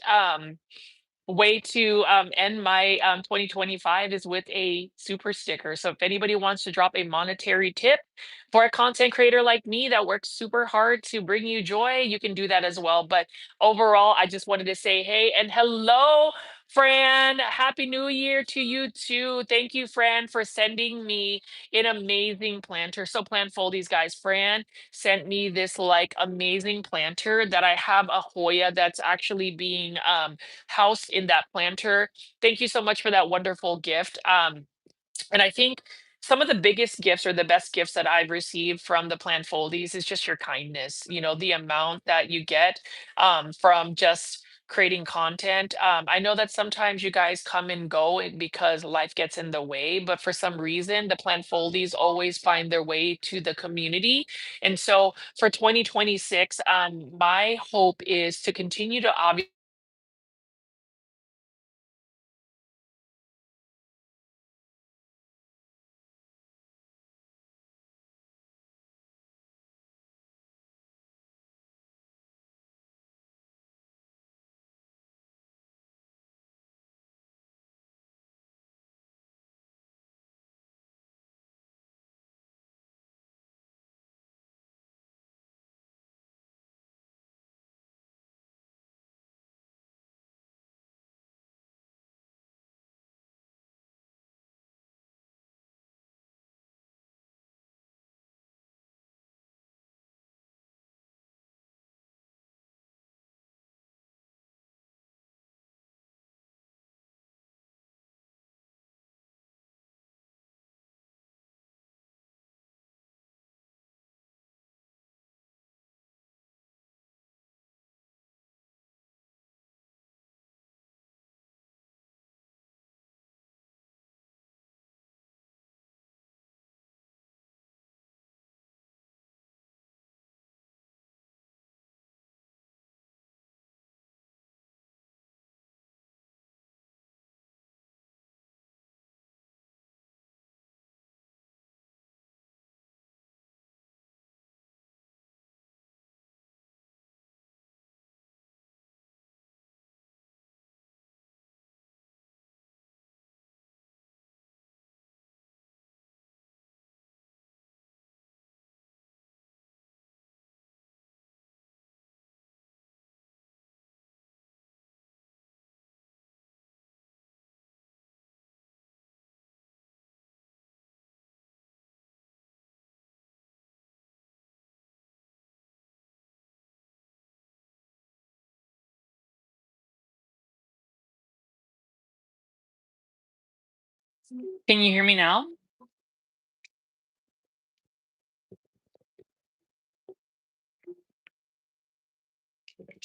way to end my 2025 is with a super sticker. So if anybody wants to drop a monetary tip for a content creator like me that works super hard to bring you joy, you can do that as well. But overall, I just wanted to say hey and hello, Fran. Happy New Year to you too. Thank you, Fran, for sending me an amazing planter. So plant foldies, guys. Fran sent me this like amazing planter that I have a Hoya that's actually being housed in that planter. Thank you so much for that wonderful gift. And I think some of the biggest gifts or the best gifts that I've received from the plant foldies is just your kindness. You know, the amount that you get from just creating content. I know that sometimes you guys come and go because life gets in the way, but for some reason, the plant foldies always find their way to the community. And so for 2026, my hope is to continue to obviously. Can you hear me now?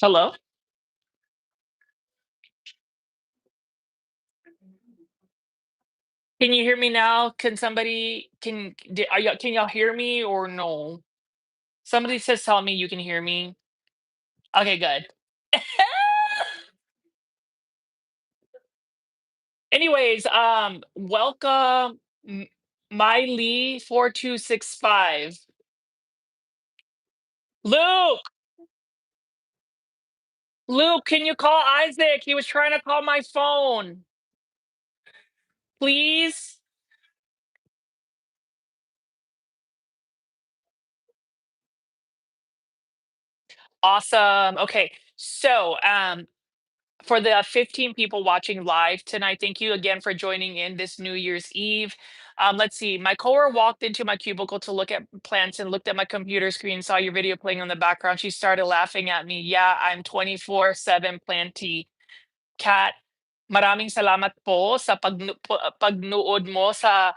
Hello? Can you hear me now? Can somebody are y'all can y'all hear me or no? Somebody says tell me you can hear me. Okay, good. Anyways, welcome Miley 4265. Luke, Luke, can you call Isaac? He was trying to call my phone. Please? Awesome. Okay. So, for the 15 people watching live tonight, thank you again for joining in this New Year's Eve. Let's see. My coworker walked into my cubicle to look at plants and looked at my computer screen, saw your video playing on the background. She started laughing at me. Yeah, I'm 24/7 planty. Cat, maraming salamat po sa pagnood mo sa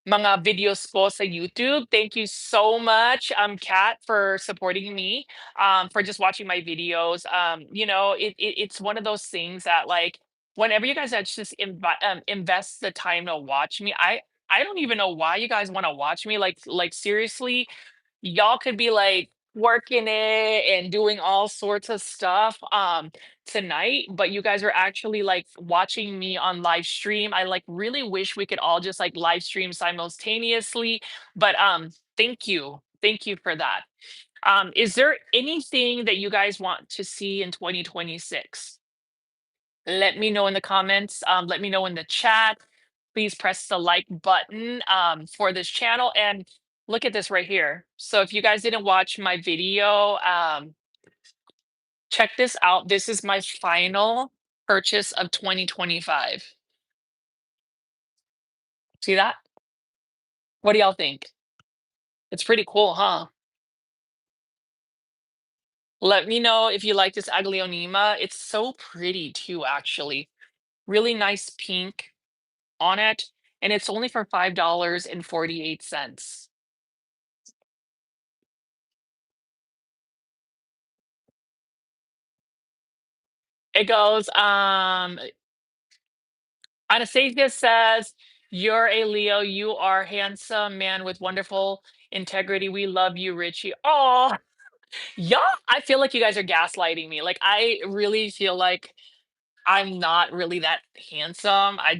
mga videos ko sa YouTube. Thank you so much, Kat, for supporting me, for just watching my videos. It's one of those things that like whenever you guys just invest the time to watch me, I don't even know why you guys want to watch me. Like seriously, y'all could be like working it and doing all sorts of stuff tonight, but you guys are actually like watching me on live stream. I like really wish we could all just like live stream simultaneously, but thank you, thank you for that. Is there anything that you guys want to see in 2026? Let me know in the comments. Let me know in the chat. Please press the like button for this channel. And look at this right here. So if you guys didn't watch my video, check this out. This is my final purchase of 2025. See that? What do y'all think? It's pretty cool, huh? Let me know if you like this aglionema. It's so pretty too, actually. Really nice pink on it. And it's only for $5.48. It goes, Anastasia says, "You're a Leo. You are handsome man with wonderful integrity. We love you, Richie." Oh, y'all, I feel like you guys are gaslighting me. Like, I really feel like I'm not really that handsome. I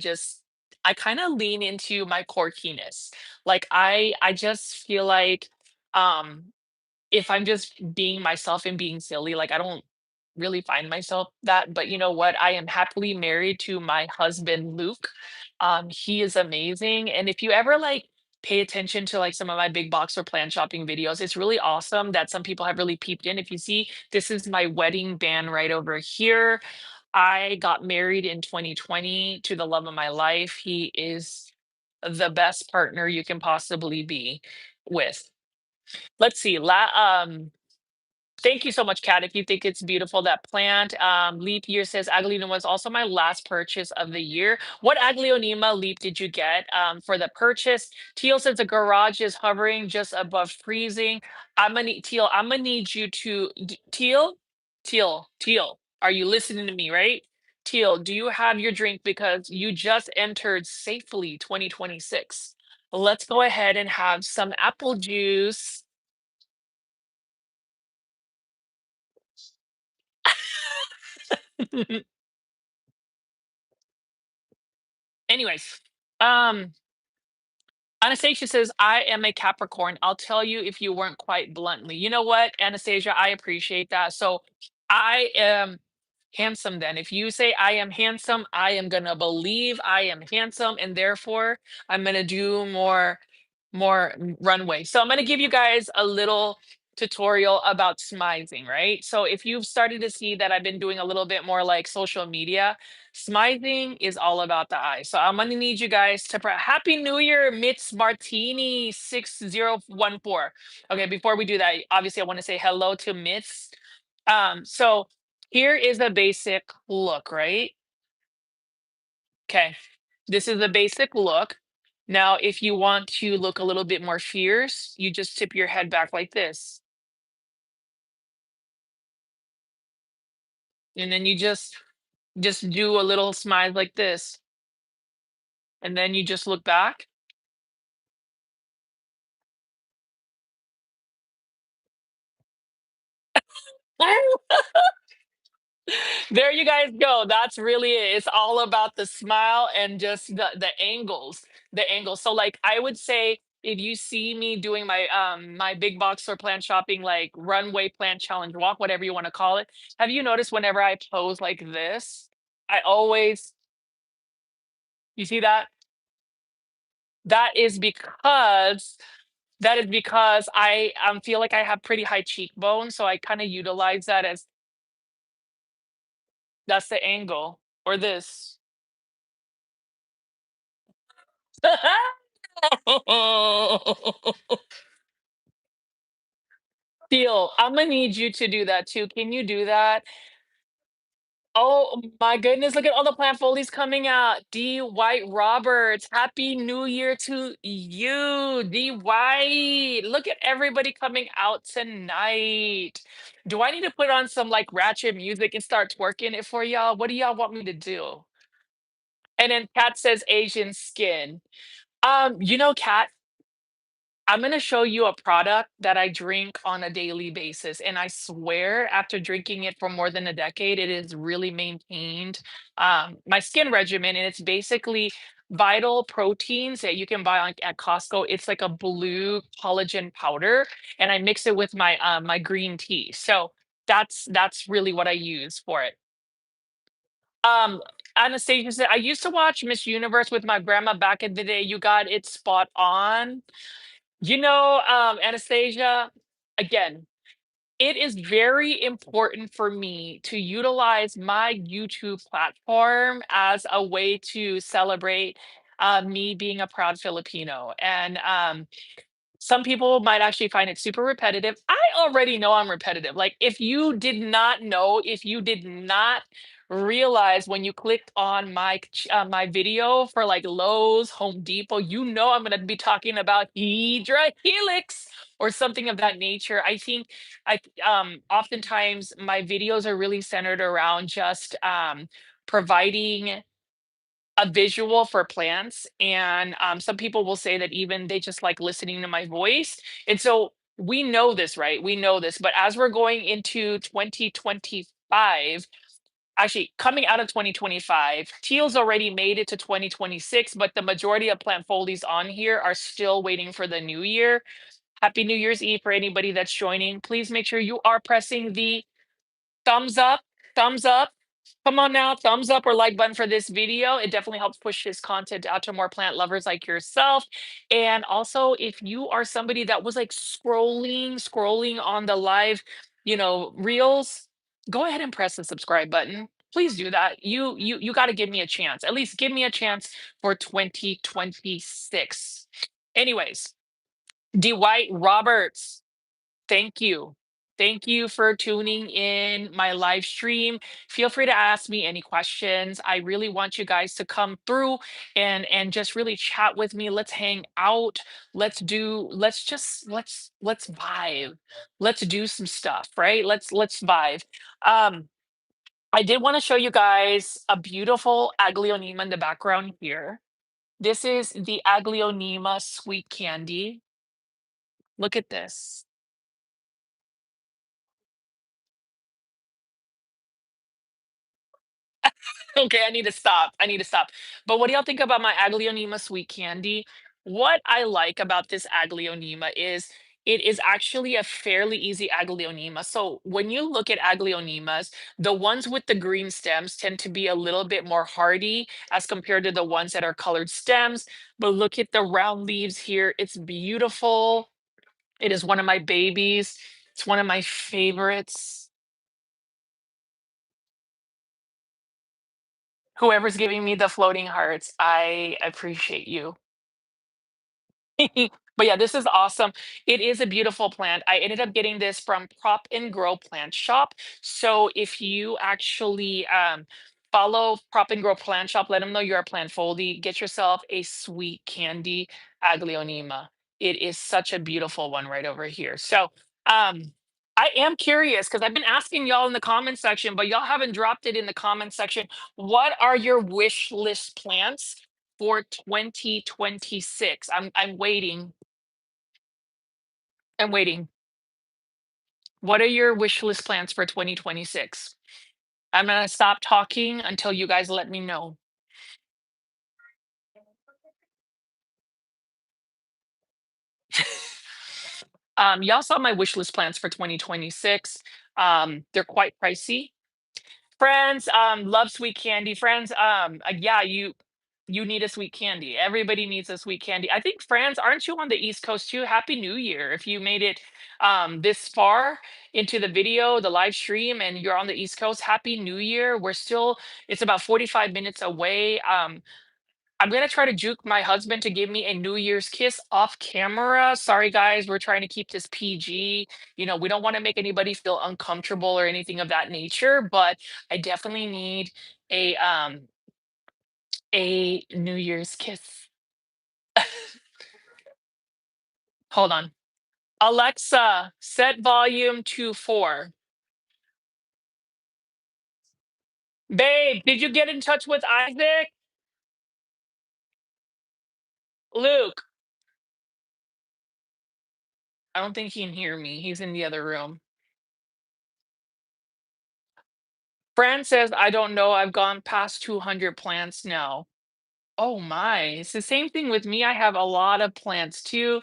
kind of lean into my quirkiness. Like, I just feel like, um, if I'm just being myself and being silly, like I don't really find myself that. But you know what? I am happily married to my husband, Luke. He is amazing. And if you ever like pay attention to like some of my big box or plan shopping videos, it's really awesome that some people have really peeped in. If you see, this is my wedding band right over here. I got married in 2020 to the love of my life. He is the best partner you can possibly be with. Let's see. Thank you so much, Kat. If you think it's beautiful, that plant. Leap Year says Aglionema was also my last purchase of the year. What Aglionema leap did you get for the purchase? Teal says the garage is hovering just above freezing. I'm gonna need Teal. I'm gonna need you to Teal, Teal. Are you listening to me? Right, Teal. Do you have your drink because you just entered safely 2026? Let's go ahead and have some apple juice. Anyways, um, Anastasia says, I am a Capricorn. I'll tell you if you weren't quite bluntly. You know what, Anastasia, I appreciate that. So I am handsome then. If you say I am handsome, I am gonna believe I am handsome, and therefore I'm gonna do more runway. So I'm gonna give you guys a little tutorial about smizing, right? So if you've started to see that I've been doing a little bit more like social media, smizing is all about the eye. So I'm gonna need you guys to Happy New Year, Mitz Martini 6014. Okay, before we do that, obviously I want to say hello to Mitz. So here is the basic look, right? Okay, this is the basic look. Now, if you want to look a little bit more fierce, you just tip your head back like this. And then you just do a little smile like this. And then you just look back. There you guys go. That's really it. It's all about the smile and just the angles. The angles. So like I would say if you see me doing my big box or plan shopping like runway plan challenge walk, whatever you want to call it, have you noticed whenever I pose like this, I always you see that? That is because I feel like I have pretty high cheekbones, so I kind of utilize that as that's the angle or this. Deal. I'm gonna need you to do that too. Can you do that? Oh my goodness, look at all the plant folies coming out. D. White Roberts, Happy New Year to you, D. White. Look at everybody coming out tonight. Do I need to put on some like ratchet music and start twerking it for y'all? What do y'all want me to do? And then Kat says Asian skin. Kat, I'm gonna show you a product that I drink on a daily basis, and I swear, after drinking it for more than a decade, it has really maintained my skin regimen. And it's basically Vital Proteins that you can buy at Costco. It's like a blue collagen powder, and I mix it with my green tea. So that's really what I use for it. Um, Anastasia said, I used to watch Miss Universe with my grandma back in the day. You got it spot on. Anastasia, again, it is very important for me to utilize my YouTube platform as a way to celebrate me being a proud Filipino. And some people might actually find it super repetitive. I already know I'm repetitive. Like, if you did not know, if you did not realize when you clicked on my video for like Lowe's, Home Depot, I'm going to be talking about Hydra Helix or something of that nature. I think I oftentimes my videos are really centered around just providing a visual for plants. And some people will say that even they just like listening to my voice. And so we know this, right? We know this. But as we're going into 2025, actually coming out of 2025, Teal's already made it to 2026, but the majority of plant folies on here are still waiting for the new year. Happy New Year's Eve for anybody that's joining. Please make sure you are pressing the thumbs up, thumbs up. Come on now, thumbs up or like button for this video. It definitely helps push his content out to more plant lovers like yourself. And also, if you are somebody that was like scrolling on the live, reels, go ahead and press the subscribe button. Please do that. You got to give me a chance. At least give me a chance for 2026. Anyways, Dwight Roberts. Thank you. Thank you for tuning in my live stream. Feel free to ask me any questions. I really want you guys to come through and just really chat with me. Let's hang out. Let's vibe. Let's do some stuff, right? Let's vibe. Um I did want to show you guys a beautiful Aglionema in the background here. This is the Aglionema sweet candy. Look at this. Okay, I need to stop. I need to stop. But what do y'all think about my Aglionema sweet candy? What I like about this Aglionema is it is actually a fairly easy Aglionema. So when you look at Aglionemas, the ones with the green stems tend to be a little bit more hardy as compared to the ones that are colored stems. But look at the round leaves here. It's beautiful. It is one of my babies. It's one of my favorites. Whoever's giving me the floating hearts, I appreciate you. But yeah, this is awesome. It is a beautiful plant. I ended up getting this from Prop and Grow Plant Shop. So if you actually follow Prop and Grow Plant Shop, let them know you're a plant foldy. Get yourself a sweet candy Aglionema. It is such a beautiful one right over here. So I am curious because I've been asking y'all in the comment section, but y'all haven't dropped it in the comment section. What are your wish list plants for 2026? I'm waiting. I'm waiting. What are your wish list plans for 2026? I'm gonna stop talking until you guys let me know. Y'all saw my wish list plans for 2026. They're quite pricey. Friends, love sweet candy. Friends, yeah, you need a sweet candy. Everybody needs a sweet candy. I think, friends, aren't you on the East Coast too? Happy New Year. If you made it this far into the video, the live stream, and you're on the East Coast, Happy New Year. It's about 45 minutes away. I'm gonna try to juke my husband to give me a New Year's kiss off camera. Sorry, guys, we're trying to keep this PG. We don't want to make anybody feel uncomfortable or anything of that nature, but I definitely need a um a New Year's kiss. Hold on. Alexa, set volume to 4. Babe, did you get in touch with Isaac? Luke, I don't think he can hear me. He's in the other room. Fran says, I don't know. I've gone past 200 plants now. Oh my. It's the same thing with me. I have a lot of plants too.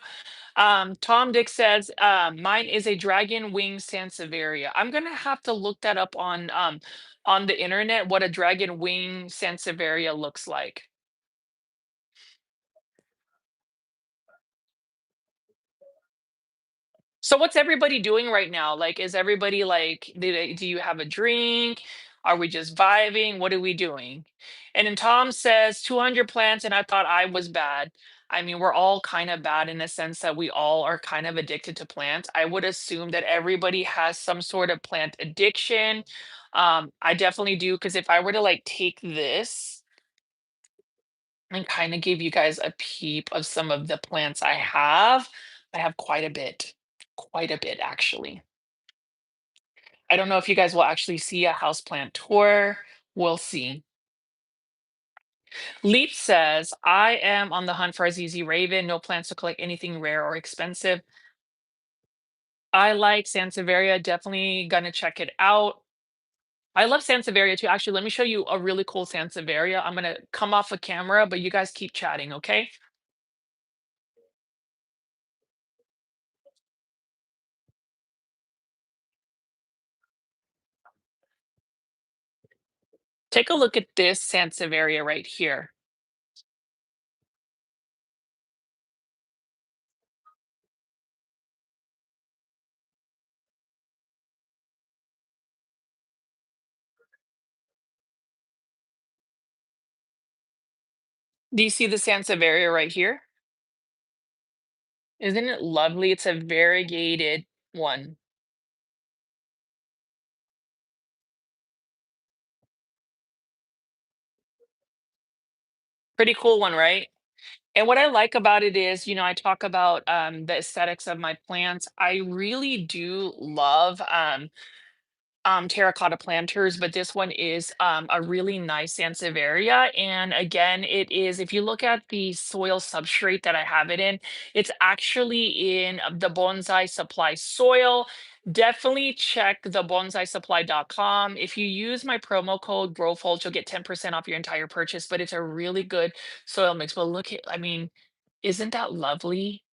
Tom Dick says, mine is a dragon wing sansevieria. I'm gonna have to look that up on the internet, what a dragon wing sansevieria looks like. So what's everybody doing right now? Like, is everybody like, do you have a drink? Are we just vibing? What are we doing? And then Tom says 200 plants, and I thought I was bad. I mean, we're all kind of bad in the sense that we all are kind of addicted to plants. I would assume that everybody has some sort of plant addiction. I definitely do, because if I were to like take this and kind of give you guys a peep of some of the plants I have quite a bit actually. I don't know if you guys will actually see a houseplant tour. We'll see. Leap says, I am on the hunt for a ZZ Raven. No plans to collect anything rare or expensive. I like Sansevieria. Definitely gonna check it out. I love Sansevieria too. Actually, let me show you a really cool Sansevieria. I'm gonna come off a camera, but you guys keep chatting, okay? Take a look at this Sansevieria right here. Do you see the Sansevieria right here? Isn't it lovely? It's a variegated one. Pretty cool one, right? And what I like about it is, I talk about the aesthetics of my plants. I really do love terracotta planters, but this one is a really nice Sansevieria. And again, it is, if you look at the soil substrate that I have it in, it's actually in the bonsai supply soil. Definitely check the bonsaisupply.com. If you use my promo code GROWFOLD, you'll get 10% off your entire purchase, but it's a really good soil mix. But look at, I mean, isn't that lovely?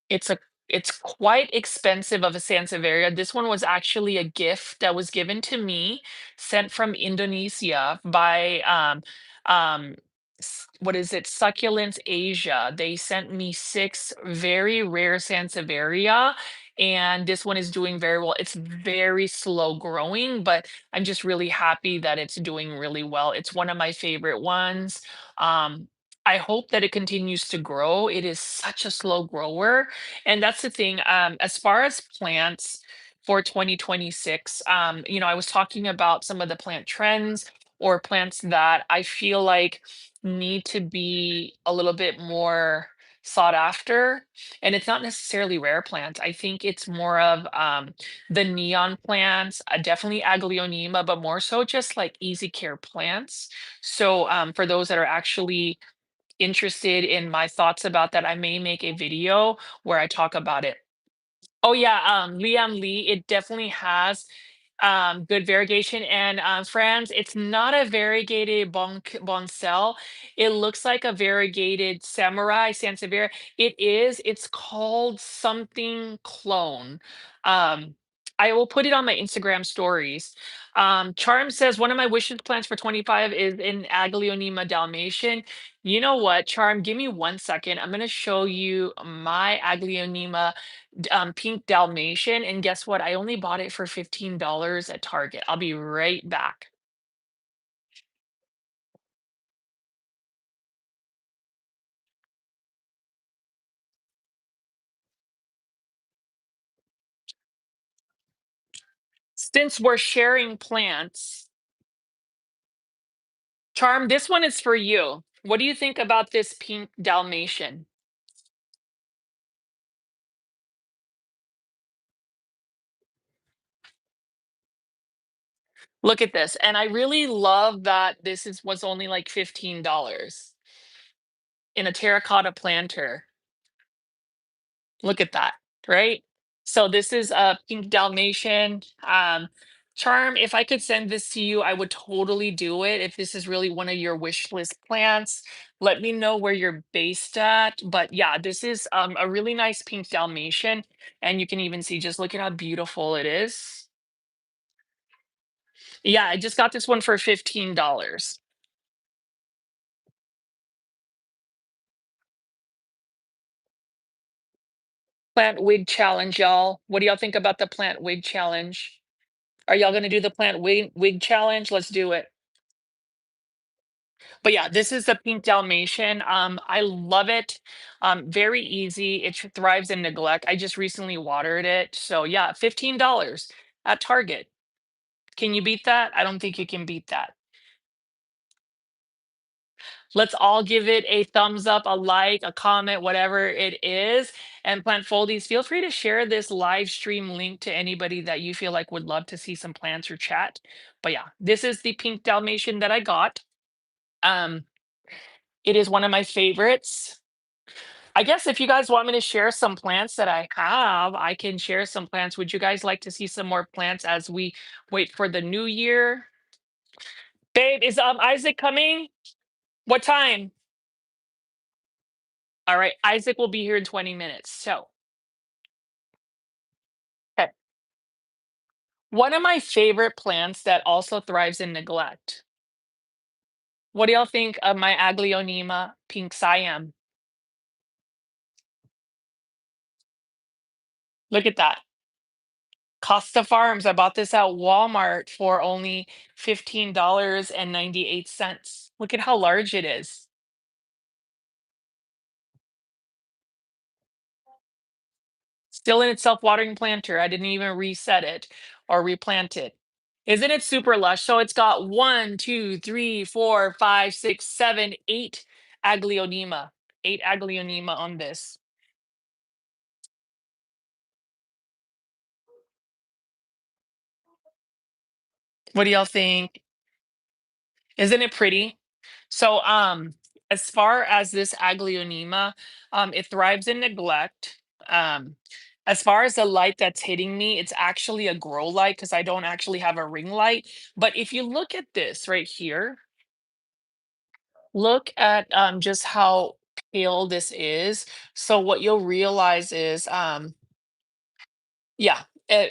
It's a it's quite expensive of a Sansevieria. This one was actually a gift that was given to me, sent from Indonesia by what is it? Succulents Asia. They sent me 6 very rare Sansevieria, and this one is doing very well. It's very slow growing, but I'm just really happy that it's doing really well. It's one of my favorite ones. Um, I hope that it continues to grow. It is such a slow grower, and that's the thing. As far as plants for 2026, I was talking about some of the plant trends or plants that I feel like need to be a little bit more sought after. And it's not necessarily rare plants. I think it's more of the neon plants, definitely Aglaonema, but more so just like easy care plants. So for those that are actually interested in my thoughts about that, I may make a video where I talk about it. Oh yeah, Liam Lee, it definitely has good variegation. And Franz, it's not a variegated Boncel. It looks like a variegated Samurai Sansevieria. It's called something clone. Um, I will put it on my Instagram stories. Charm says one of my wishes plants for 25 is in Aglaonema Dalmatian. You know what, Charm? Give me 1 second. I'm gonna show you my Aglaonema pink Dalmatian, and guess what? I only bought it for $15 at Target. I'll be right back. Since we're sharing plants, Charm, this one is for you. What do you think about this pink Dalmatian? Look at this. And I really love that this is was only like $15 in a terracotta planter. Look at that, right? So this is a pink Dalmatian. Charm, if I could send this to you, I would totally do it. If this is really one of your wish list plants, let me know where you're based at. But yeah, this is a really nice pink Dalmatian. And you can even see, just look at how beautiful it is. Yeah, I just got this one for $15. Plant wig challenge, y'all. What do y'all think about the plant wig challenge? Are y'all gonna do the plant wig challenge? Let's do it. But yeah, this is the pink Dalmatian. I love it. Very easy. It thrives in neglect. I just recently watered it. So yeah, $15 at Target. Can you beat that? I don't think you can beat that. Let's all give it a thumbs up, a like, a comment, whatever it is. And Plant Foldies, feel free to share this live stream link to anybody that you feel like would love to see some plants or chat. But yeah, this is the pink Dalmatian that I got. Um, it is one of my favorites. I guess if you guys want me to share some plants that I have, I can share some plants. Would you guys like to see some more plants as we wait for the new year? Babe, is Isaac coming? What time? All right, Isaac will be here in 20 minutes. So, okay. One of my favorite plants that also thrives in neglect. What do y'all think of my Aglaonema pink Siam? Look at that. Costa Farms. I bought this at Walmart for only $15.98. Look at how large it is. Still in its self-watering planter. I didn't even reset it or replant it. Isn't it super lush? So it's got one, two, three, four, five, six, seven, eight Aglaonema. Eight Aglaonema on this. What do y'all think? Isn't it pretty? So, as far as this Aglaonema, it thrives in neglect. Um, as far as the light that's hitting me, it's actually a grow light because I don't actually have a ring light. But if you look at this right here, look at just how pale this is. So what you'll realize is, yeah,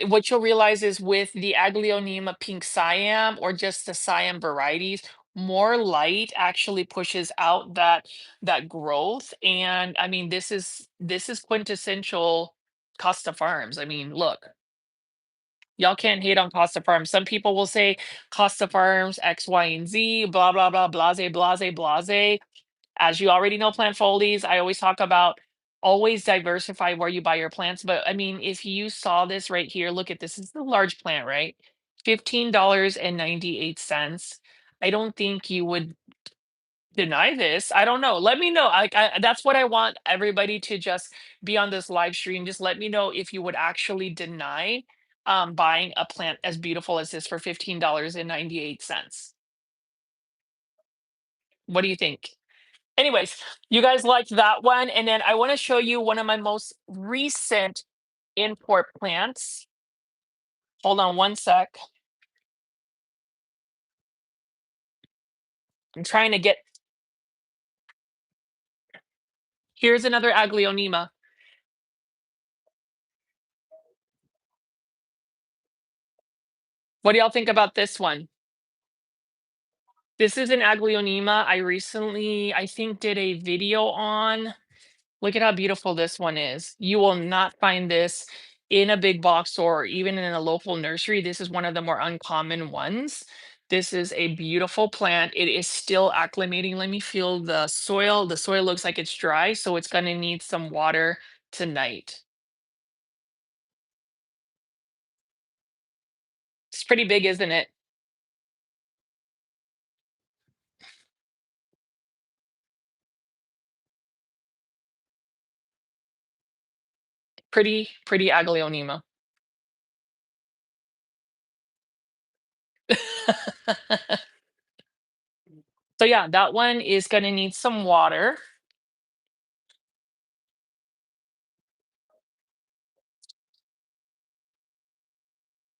what you'll realize is with the Aglaonema pink Siam or just the Siam varieties, more light actually pushes out that growth. And I mean, this is quintessential Costa Farms. I mean, look, y'all can't hate on Costa Farms. Some people will say Costa Farms X, Y, and Z, blah blah blah, blase, blase, blase. As you already know, plant foldies, I always talk about always diversify where you buy your plants. But I mean, if you saw this right here, look at this. This is a large plant, right? $15.98. I don't think you would deny this. I don't know. Let me know. That's what I want everybody to just be on this live stream. Just let me know if you would actually deny buying a plant as beautiful as this for $15.98. What do you think? Anyways, you guys liked that one. And then I want to show you one of my most recent import plants. Hold on one sec. I'm trying to get, here's another Aglaonema. What do y'all think about this one? This is an Aglaonema I recently, I think, did a video on. Look at how beautiful this one is. You will not find this in a big box store or even in a local nursery. This is one of the more uncommon ones. This is a beautiful plant. It is still acclimating. Let me feel the soil. The soil looks like it's dry, so it's going to need some water tonight. pretty big, isn't it? Pretty Aglionema. So yeah, that one is gonna need some water.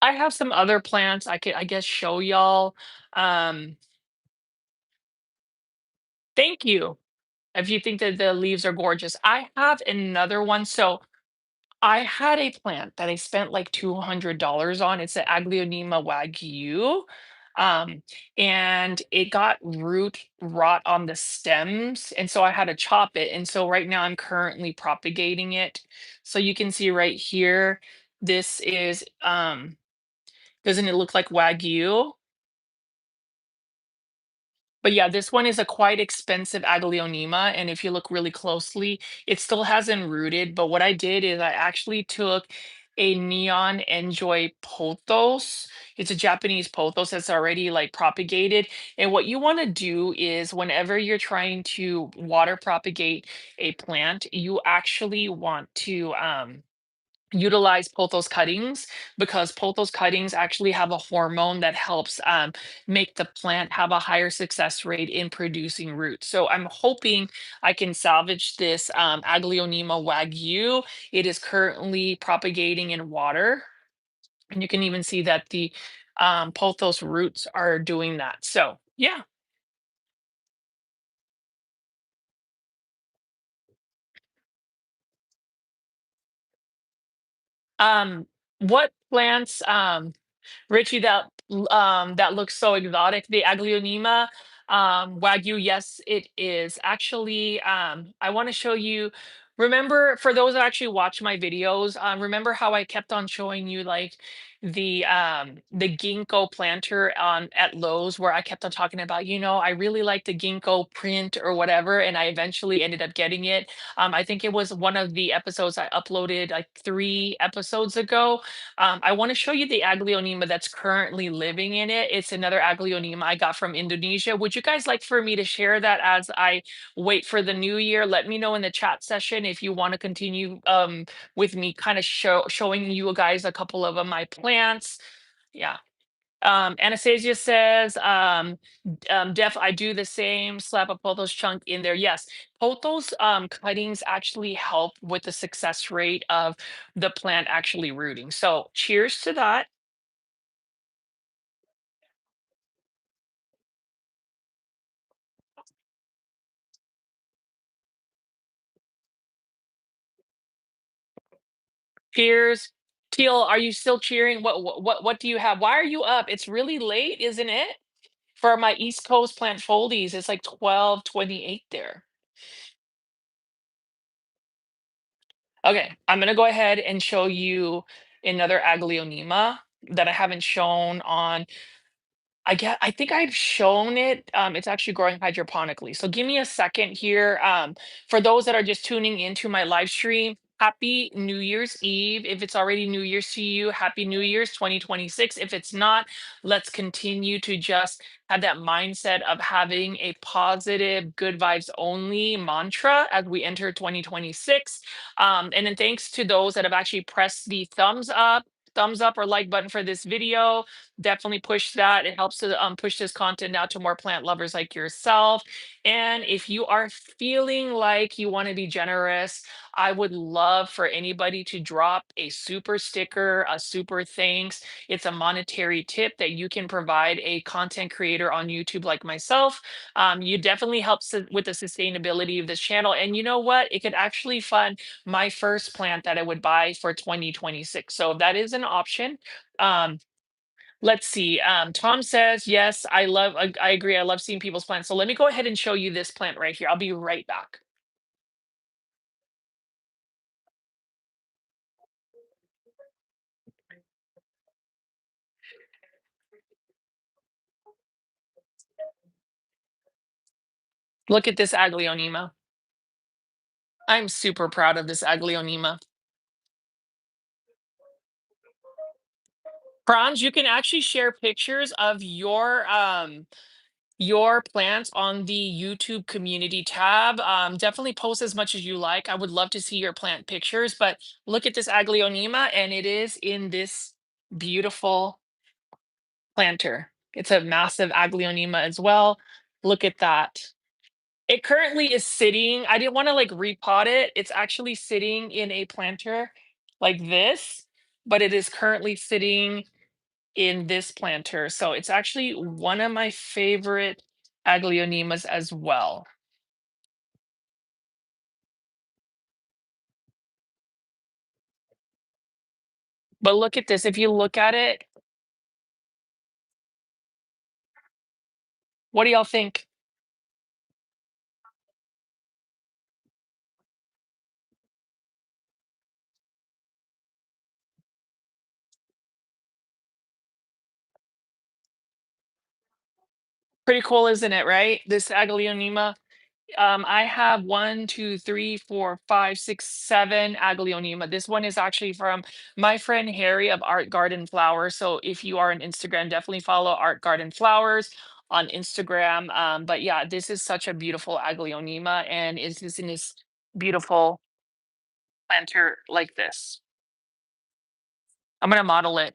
I have some other plants I could, I guess, show y'all. Um, Thank you. If you think that the leaves are gorgeous. I have another one. So I had a plant that I spent like $200 on. It's an Aglionema wagyu. Um, and it got root rot on the stems. And so I had to chop it. And so right now I'm currently propagating it. So you can see right here, this is doesn't it look like wagyu? But yeah, this one is a quite expensive Aglionema, and if you look really closely, it still hasn't rooted. But what I did is I actually took a neon enjoy pothos. It's a Japanese pothos that's already like propagated. And what you want to do is whenever you're trying to water propagate a plant, you actually want to utilize pothos cuttings because pothos cuttings actually have a hormone that helps make the plant have a higher success rate in producing roots. So I'm hoping I can salvage this Aglionema wagyu. It is currently propagating in water, and you can even see that the pothos roots are doing that. So yeah. Um, what plants? Richie, that looks so exotic. The Aglionema Wagyu, yes, it is. Actually, I want to show you. Remember, for those that actually watch my videos, remember how I kept on showing you like the ginkgo planter on at Lowe's, where I kept on talking about, I really like the ginkgo print or whatever, and I eventually ended up getting it. I think it was one of the episodes I uploaded like 3 episodes ago. I want to show you the Aglionema that's currently living in it. It's another Aglionema I got from Indonesia. Would you guys like for me to share that as I wait for the new year? Let me know in the chat session if you want to continue with me kind of showing you guys a couple of my plants. Yeah. Anastasia says, Def, I do the same, slap a pothos chunk in there. Yes, pothos cuttings actually help with the success rate of the plant actually rooting. So cheers to that. Cheers. Teal, are you still cheering? What do you have? Why are you up? It's really late, isn't it? For my East Coast plant foldies, it's like 12:28 there. Okay, I'm gonna go ahead and show you another Aglionema that I haven't shown on. I think I've shown it. It's actually growing hydroponically. So give me a second here. For those that are just tuning into my live stream, happy New Year's Eve. If it's already New Year's to you, happy New Year's 2026. If it's not, let's continue to just have that mindset of having a positive, good vibes only mantra as we enter 2026. And then thanks to those that have actually pressed the thumbs up or like button for this video. Definitely push that. It helps to push this content out to more plant lovers like yourself. And if you are feeling like you want to be generous, I would love for anybody to drop a super sticker, a super thanks. It's a monetary tip that you can provide a content creator on YouTube like myself. You definitely help with the sustainability of this channel. And you know what? It could actually fund my first plant that I would buy for 2026. So that is an option. Um, Let's see. Tom says, yes, I agree. I love seeing people's plants. So let me go ahead and show you this plant right here. I'll be right back. Look at this Aglionema. I'm super proud of this Aglionema. Franz, you can actually share pictures of your plants on the YouTube community tab. Definitely post as much as you like. I would love to see your plant pictures, but look at this aglaonema and it is in this beautiful planter. It's a massive aglaonema as well. Look at that. It currently is sitting, I didn't want to like repot it. It's actually sitting in a planter like this, but it is currently sitting in this planter. So it's actually one of my favorite aglaonemas as well. But look at this. If you look at it, what do y'all think? Pretty cool, isn't it, right? This aglaonema. I have one, two, three, four, five, six, seven aglaonema. This one is actually from my friend Harry of Art Garden Flowers. So if you are on Instagram, definitely follow Art Garden Flowers on Instagram. But yeah, this is such a beautiful aglaonema, and it's just in this beautiful planter like this. I'm gonna model it.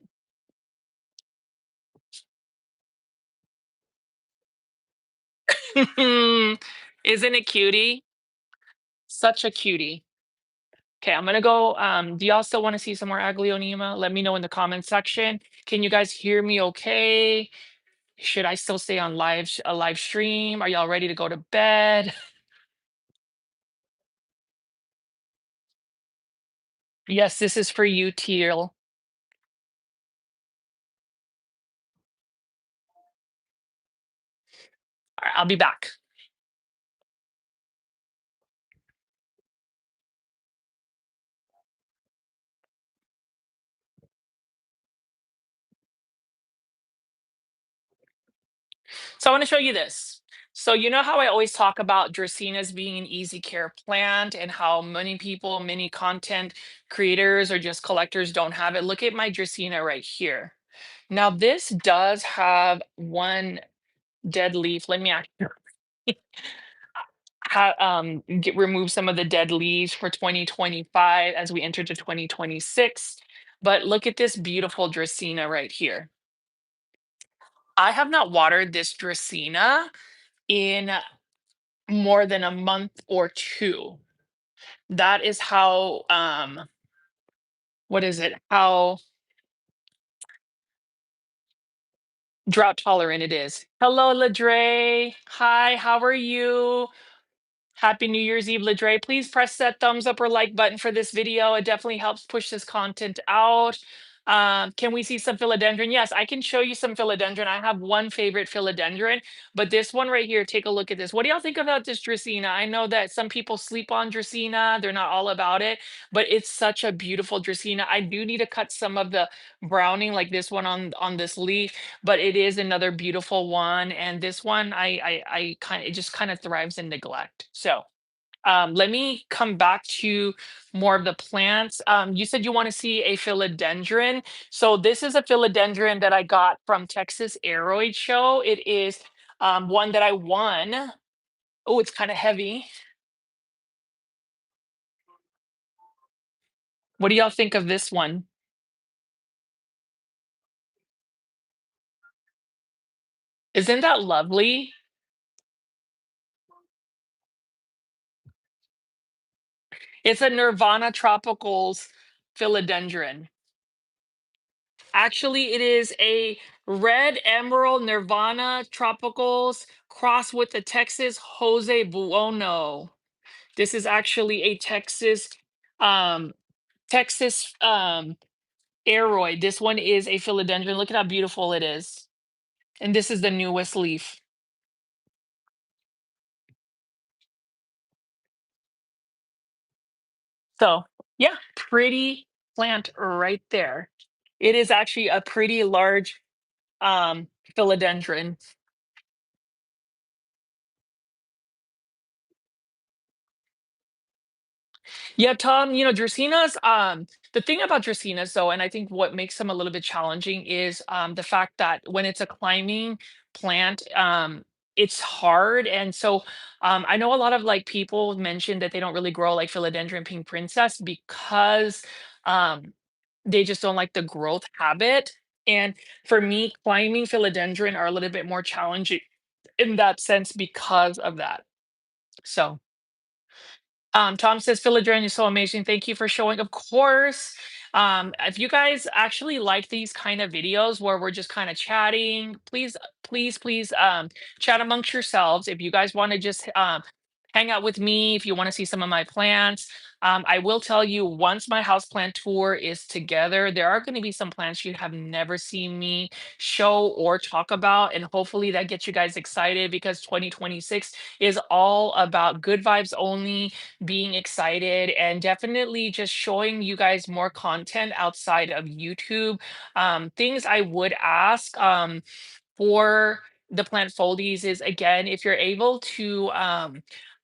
Isn't it cutie? Such a cutie. Okay, I'm gonna go. Do y'all still want to see some more aglaonema? Let me know in the comment section. Can you guys hear me okay? Should I still stay on a live stream? Are y'all ready to go to bed? Yes, this is for you, Teal. All right, I'll be back. So I want to show you this. So you know how I always talk about Dracaenas being an easy care plant and how many people, many content creators or just collectors don't have it. Look at my Dracaena right here. Now this does have one dead leaf. Let me actually remove some of the dead leaves for 2025 as we enter to 2026. But look at this beautiful Dracaena right here. I have not watered this Dracaena in more than a month or two. That is how what is it? How drought tolerant it is. Hello, Ladre. Hi, how are you? Happy New Year's Eve, Ladre. Please press that thumbs up or like button for this video. It definitely helps push this content out. Can we see some philodendron? Yes, I can show you some philodendron. I have one favorite philodendron, but this one right here, take a look at this. What do y'all think about this Dracaena? I know that some people sleep on Dracaena. They're not all about it, but it's such a beautiful Dracaena. I do need to cut some of the browning like this one on this leaf, but it is another beautiful one. And this one, I kind of, it just kind of thrives in neglect. So let me come back to more of the plants. You said you want to see a philodendron. So this is a philodendron that I got from Texas Aroid Show. It is one that I won. Oh, it's kind of heavy. What do y'all think of this one? Isn't that lovely? It's a Nirvana Tropicals philodendron. Actually, it is a red emerald Nirvana Tropicals cross with the Texas Jose Buono. This is actually a um, Texas aroid. This one is a philodendron. Look at how beautiful it is. And this is the newest leaf. So yeah, pretty plant right there. It is actually a pretty large philodendron. Yeah, Tom, Dracaenas, the thing about Dracaenas though, and I think what makes them a little bit challenging is the fact that when it's a climbing plant, it's hard. And so I know a lot of like people mentioned that they don't really grow like philodendron pink princess because um they just don't like the growth habit. And for me, climbing philodendron are a little bit more challenging in that sense because of that. So Tom says, Philodren is so amazing. Thank you for showing. Of course. If you guys actually like these kind of videos where we're just kind of chatting, please, please, please chat amongst yourselves. If you guys want to just hang out with me, if you want to see some of my plants, I will tell you once my house plant tour is together, there are going to be some plants you have never seen me show or talk about. And hopefully that gets you guys excited because 2026 is all about good vibes only, being excited, and definitely just showing you guys more content outside of YouTube. Things I would ask for the plant foldies is again, if you're able to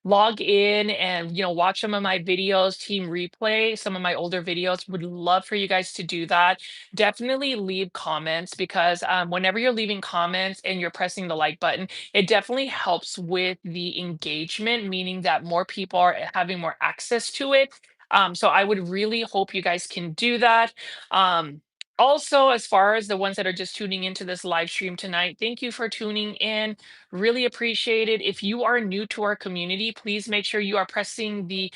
log in and watch some of my videos, team replay some of my older videos, would love for you guys to do that. Definitely leave comments because whenever you're leaving comments and you're pressing the like button, it definitely helps with the engagement, meaning that more people are having more access to it. So I would really hope you guys can do that. Also, as far as the ones that are just tuning into this live stream tonight, thank you for tuning in. Really appreciate it. If you are new to our community, please make sure you are pressing the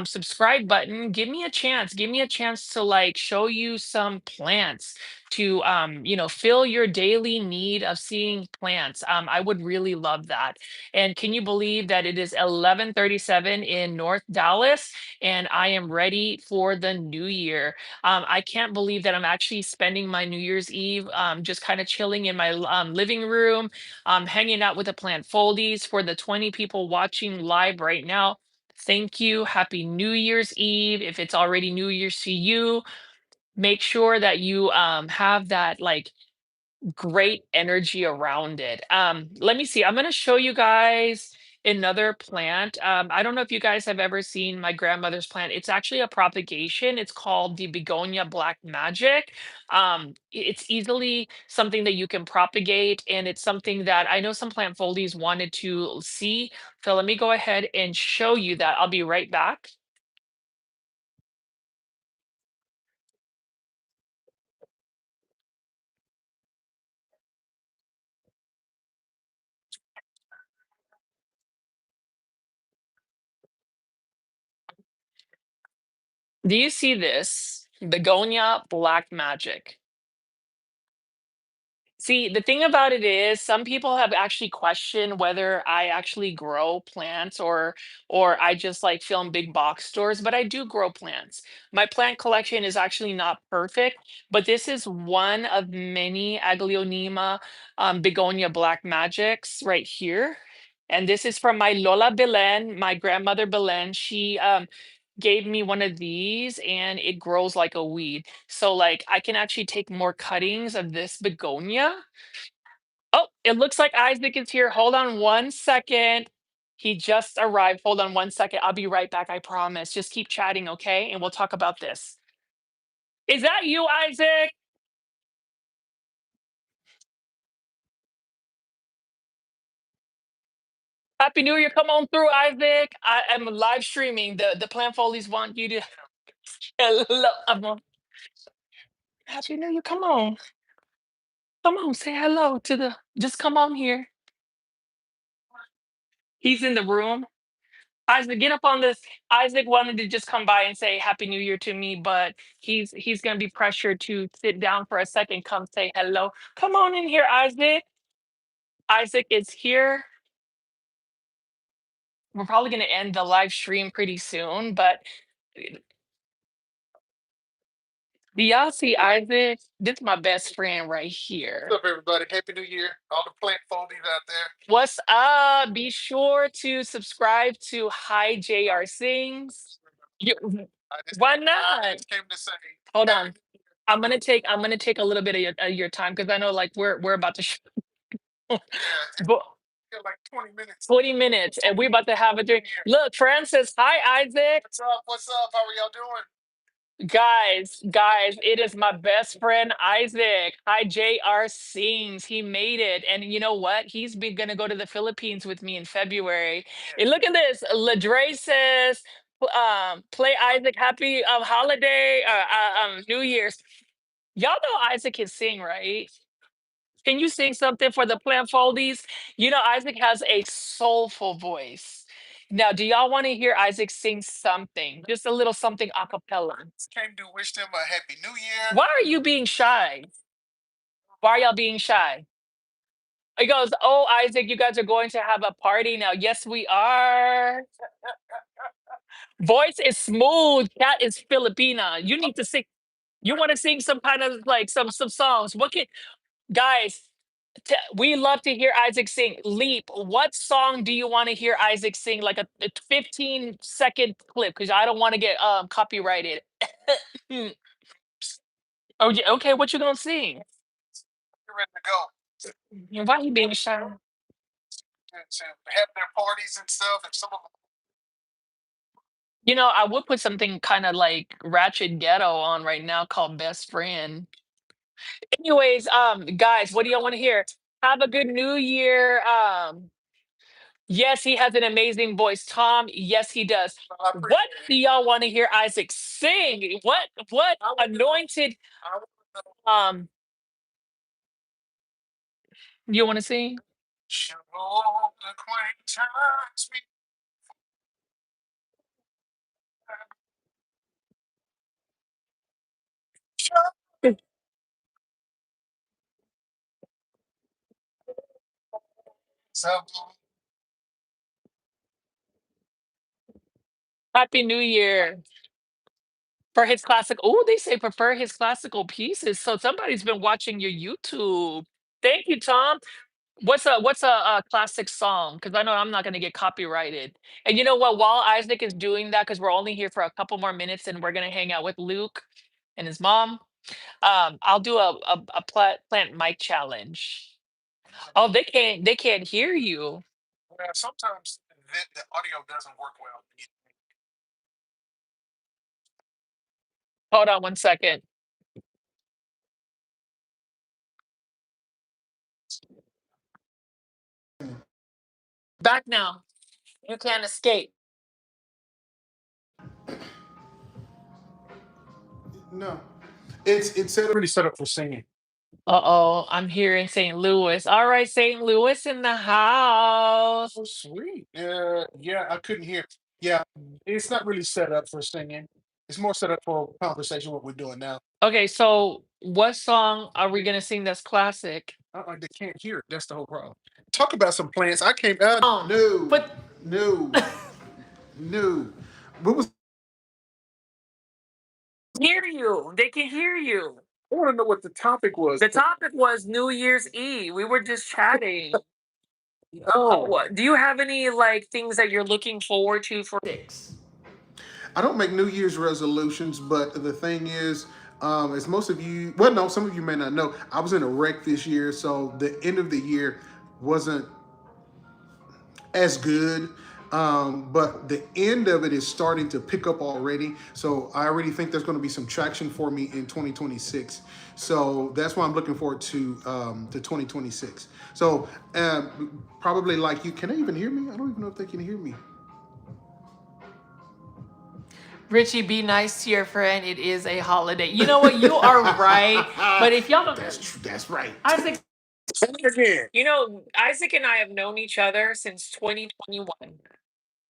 subscribe button. Give me a chance. Give me a chance to like show you some plants to fill your daily need of seeing plants. I would really love that. And can you believe that it is 11:37 in North Dallas and I am ready for the new year? I can't believe that I'm actually spending my New Year's Eve just kind of chilling in my living room, hanging out with the plant foldies. For the 20 people watching live right now, thank you. Happy New Year's Eve. If it's already New Year's to you, make sure that you have that like great energy around it. Let me see. I'm going to show you guys another plant. I don't know if you guys have ever seen my grandmother's plant. It's actually a propagation. It's called the Begonia Black Magic. It's easily something that you can propagate, and it's something that I know some plant foldies wanted to see. So let me go ahead and show you that. I'll be right back. Do you see this? Begonia Black Magic. See, the thing about it is some people have actually questioned whether I actually grow plants or I just like film big box stores, but I do grow plants. My plant collection is actually not perfect, but this is one of many Aglaonema begonia black magics right here. And this is from my Lola Belen, my grandmother Belen. She gave me one of these and it grows like a weed. So like I can actually take more cuttings of this begonia. Oh, it looks like Isaac is here. Hold on one second. He just arrived. Hold on one second. I'll be right back. I promise. Just keep chatting, okay? And we'll talk about this. Is that you, Isaac? Happy New Year. Come on through, Isaac. I am live streaming. The plant folies want you to hello. Happy New Year. Come on. Come on. Say hello to the just come on here. He's in the room. Isaac, get up on this. Isaac wanted to just come by and say Happy New Year to me, but he's gonna be pressured to sit down for a second, come say hello. Come on in here, Isaac. Isaac is here. We're probably gonna end the live stream pretty soon, but do y'all see Isaac? This is my best friend right here. What's up, everybody? Happy New Year. All the plant foldies out there. What's up? Be sure to subscribe to Hi JR Sings. Why I not? just came to say, Hold on. I'm gonna take a little bit of your time because I know like we're about to yeah, but Yeah, like 20 minutes. 20 minutes, and we about to have a drink. Look, Francis. Hi, Isaac. What's up? What's up? How are y'all doing? Guys, it is my best friend Isaac. Hi, JR Sings. He made it. And you know what? He's been gonna go to the Philippines with me in February. And look at this. Ladre says, play Isaac happy holiday, New Year's. Y'all know Isaac can sing, right? Can you sing something for the Plant Foldies? You know, Isaac has a soulful voice. Now, do y'all want to hear Isaac sing something? Just a little something a cappella. Came to wish them a happy new year. Why are you being shy? Why are y'all being shy? He goes, oh, Isaac, you guys are going to have a party now. Yes, we are. Voice is smooth. Cat is Filipina. You need to sing. You want to sing some kind of like some songs. What can guys? We love to hear Isaac sing. Leap. What song do you want to hear Isaac sing? Like a 15-second clip, because I don't want to get copyrighted. Hmm. Oh, yeah, okay. What you gonna sing? They're ready to go Why you being shy? to have their parties and stuff. And some of them, You know, I would put something kind of like ratchet ghetto on right now called Best Friend. Anyways, guys, what do y'all want to hear? Have a good new year. Yes, he has an amazing voice. Tom, yes, he does. I appreciate What do y'all want to hear Isaac sing? What anointed I want to know. um you want to sing? Should old acquaintance be so Happy New Year. For his classic. Oh, they say prefer his classical pieces. So somebody's been watching your YouTube. Thank you, Tom. What's a classic song? Because I know I'm not going to get copyrighted. And you know what? While Isaac is doing that, because we're only here for a couple more minutes, and we're going to hang out with Luke and his mom. I'll do a plant mic challenge. Oh, they can't hear you. well, sometimes the audio doesn't work well. Hold on one second. Back now. You can't escape. No, it's set really set up for singing. Uh-oh, I'm here in St. Louis. All right, St. Louis in the house. Oh, sweet. Yeah, I couldn't hear. Yeah, it's not really set up for singing. It's more set up for conversation. What we're doing now. Okay, so what song are we gonna sing that's classic? They can't hear it. That's the whole problem. Talk about some plants. I came. No, But no, no. What was? hear you. They can hear you. I want to know what the topic was. The topic was New Year's Eve. We were just chatting. Oh, What do you have any like things that you're looking forward to for six? I don't make New Year's resolutions, but the thing is, as most of you, well, no, some of you may not know, I was in a wreck this year, so the end of the year wasn't as good. But the end of it is starting to pick up already. So I already think there's going to be some traction for me in 2026. So that's why I'm looking forward to 2026. So probably like you, can they even hear me? I don't even know if they can hear me. Richie, be nice to your friend. It is a holiday. You know what? You are right. But if y'all don't, That's true. That's right. Isaac, Say it again. you know, Isaac and I have known each other since 2021.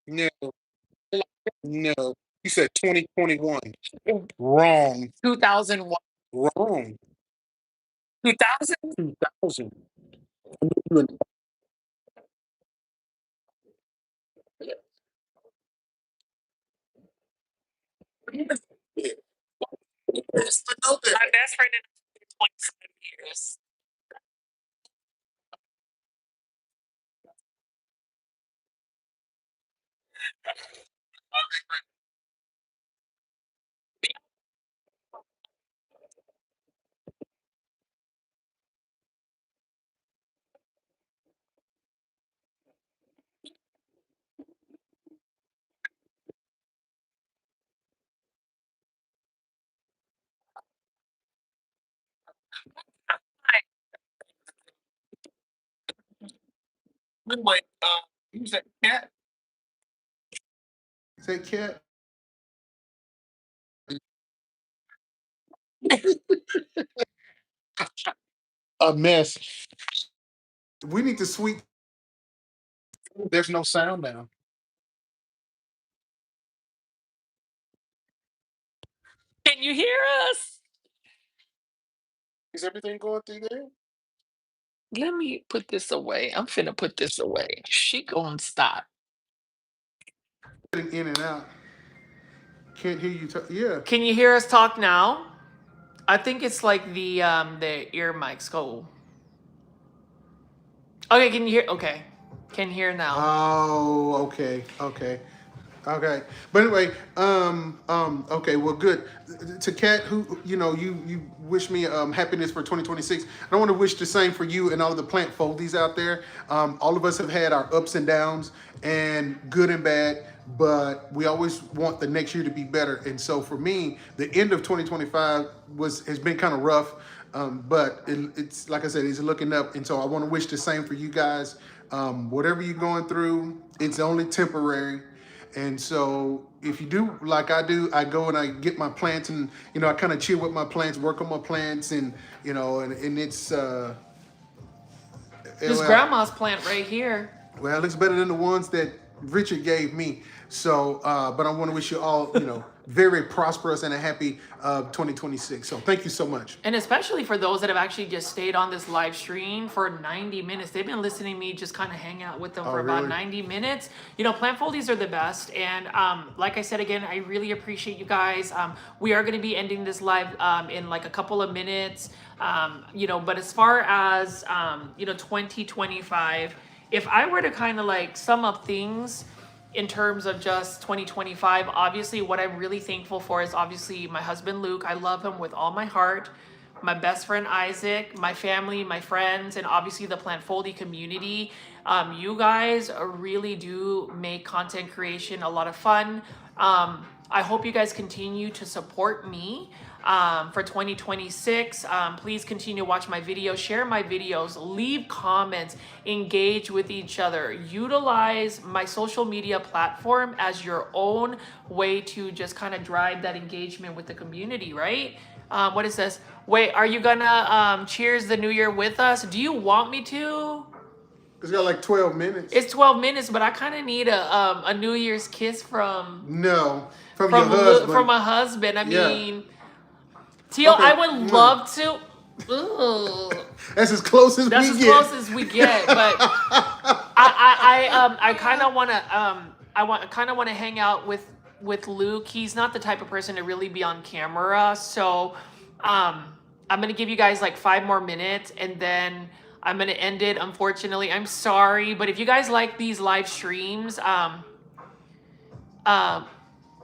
No, no. You said 2021. Wrong. 2001. Wrong. 2000? 2000. My My best friend in 27 years. Wait, who's that cat? Is that cat? A mess. We need to sweep. There's no sound now. Can you hear us? Is everything going through there? Let me put this away. I'm finna put this away. She gonna stop. Getting in and out. Can't hear you. Yeah. Can you hear us talk now? I think it's like the ear mics go. Okay, can you hear? Okay, can hear now. Oh, okay, okay. Okay, but anyway, okay, well, good. To Kat, who you wish me happiness for 2026. I want to wish the same for you and all of the plant foldies out there. All of us have had our ups and downs, and good and bad, but we always want the next year to be better. And so for me, the end of 2025 has been kind of rough, but it's like I said, it's looking up, and so I want to wish the same for you guys. Whatever you're going through, it's only temporary. And so if you do like I do, I go and I get my plants, and I kind of chill with my plants, work on my plants, and and it's This well, grandma's plant right here. well, it's better than the ones that Richard gave me. So, but I want to wish you all, very prosperous and a happy 2026. So thank you so much. And especially for those that have actually just stayed on this live stream for 90 minutes. They've been listening to me just kind of hang out with them for about Really? 90 minutes. Plant foldies are the best. And like I said, again, I really appreciate you guys. We are going to be ending this live in like a couple of minutes. But as far as, 2025, if I were to kind of like sum up things in terms of just 2025, obviously what I'm really thankful for is obviously my husband Luke. I love him with all my heart. My best friend Isaac, my family, my friends, and obviously the Plant Foldy community. You guys really do make content creation a lot of fun. I hope you guys continue to support me for 2026. Please continue to watch my videos, share my videos, leave comments, engage with each other. Utilize my social media platform as your own way to just kind of drive that engagement with the community, right? What is this? Wait, are you gonna cheers the new year with us? Do you want me to? It's got like 12 minutes. It's 12 minutes, but I kind of need a New Year's kiss from No, from your husband. from a husband. I Yeah. mean, Teal, Okay. I would love to. Ugh. That's as close as That's we as get. close as we get, but I kind of want to kind of want to hang out with Luke. He's not the type of person to really be on camera, so I'm gonna give you guys like 5 more minutes, and then I'm gonna end it. Unfortunately, I'm sorry, but if you guys like these live streams,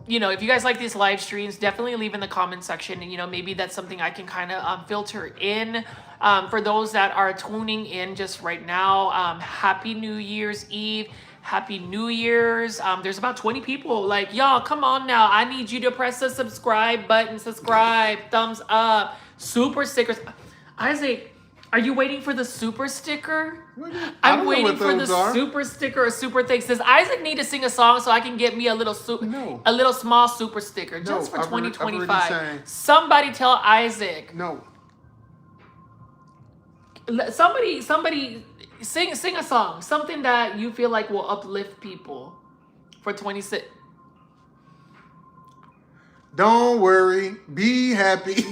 if you guys like these live streams, definitely leave in the comment section, and maybe that's something I can kind of filter in. For those that are tuning in just right now, happy New Year's Eve. Happy New Year's. There's about 20 people. Like, y'all, come on now. I need you to press the subscribe button. Subscribe, thumbs up, super stickers. Isaac, are you waiting for the super sticker? I I'm don't know waiting what for the those are. super sticker or super thing. Does Isaac need to sing a song so I can get me a little No. a little small super sticker No, just for I've already 2025? sang. Somebody tell Isaac. No. Somebody sing a song. Something that you feel like will uplift people for 26. Don't worry. Be happy.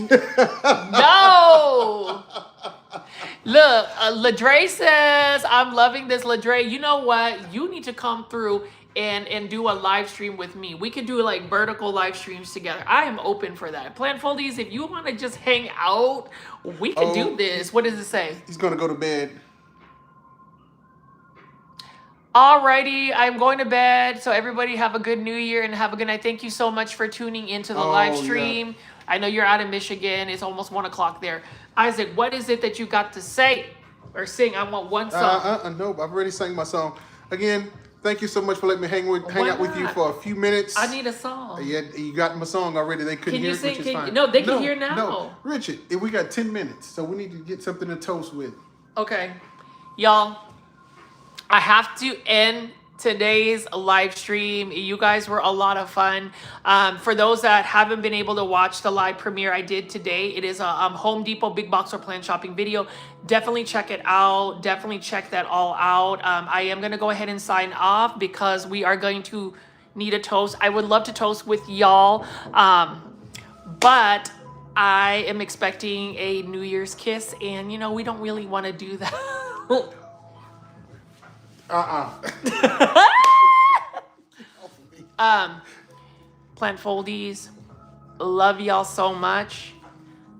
No. Look, Ladre says, I'm loving this, Ladre. You know what? You need to come through and do a live stream with me. We could do like vertical live streams together. I am open for that. Plant Foldies, if you want to just hang out, we could do this. What does it say? He's going to go to bed. Alrighty, I'm going to bed. So everybody have a good New Year and have a good night. Thank you so much for tuning into the live stream. Yeah. I know you're out of Michigan. It's almost 1 o'clock there. Isaac, what is it that you got to say or sing? I want one song. Nope, I've already sang my song. Again, Thank you so much for letting me hang out with you not? for a few minutes. I need a song. Yeah, you got my song already. They couldn't Can you hear it, sing? which is fine. No, they can hear now. No, Richard, we got 10 minutes, so we need to get something to toast with. Okay. Y'all, I have to end today's live stream. You guys were a lot of fun. For those that haven't been able to watch the live premiere I did today, it is a Home Depot big box or plan shopping video. Definitely check it out. Definitely check that all out. I am going to go ahead and sign off because we are going to need a toast. I would love to toast with y'all, but I am expecting a New Year's kiss, and you know, we don't really want to do that. Plant foldies, love y'all so much.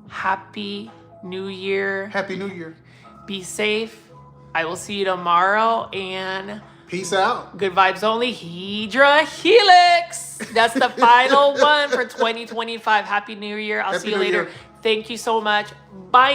Happy New Year. Happy New Year. Be safe. I will see you tomorrow, and Peace out. good vibes only. Hydra Helix. That's the final one for 2025. Happy New Year. I'll Happy see you New later. Year. Thank you so much. Bye.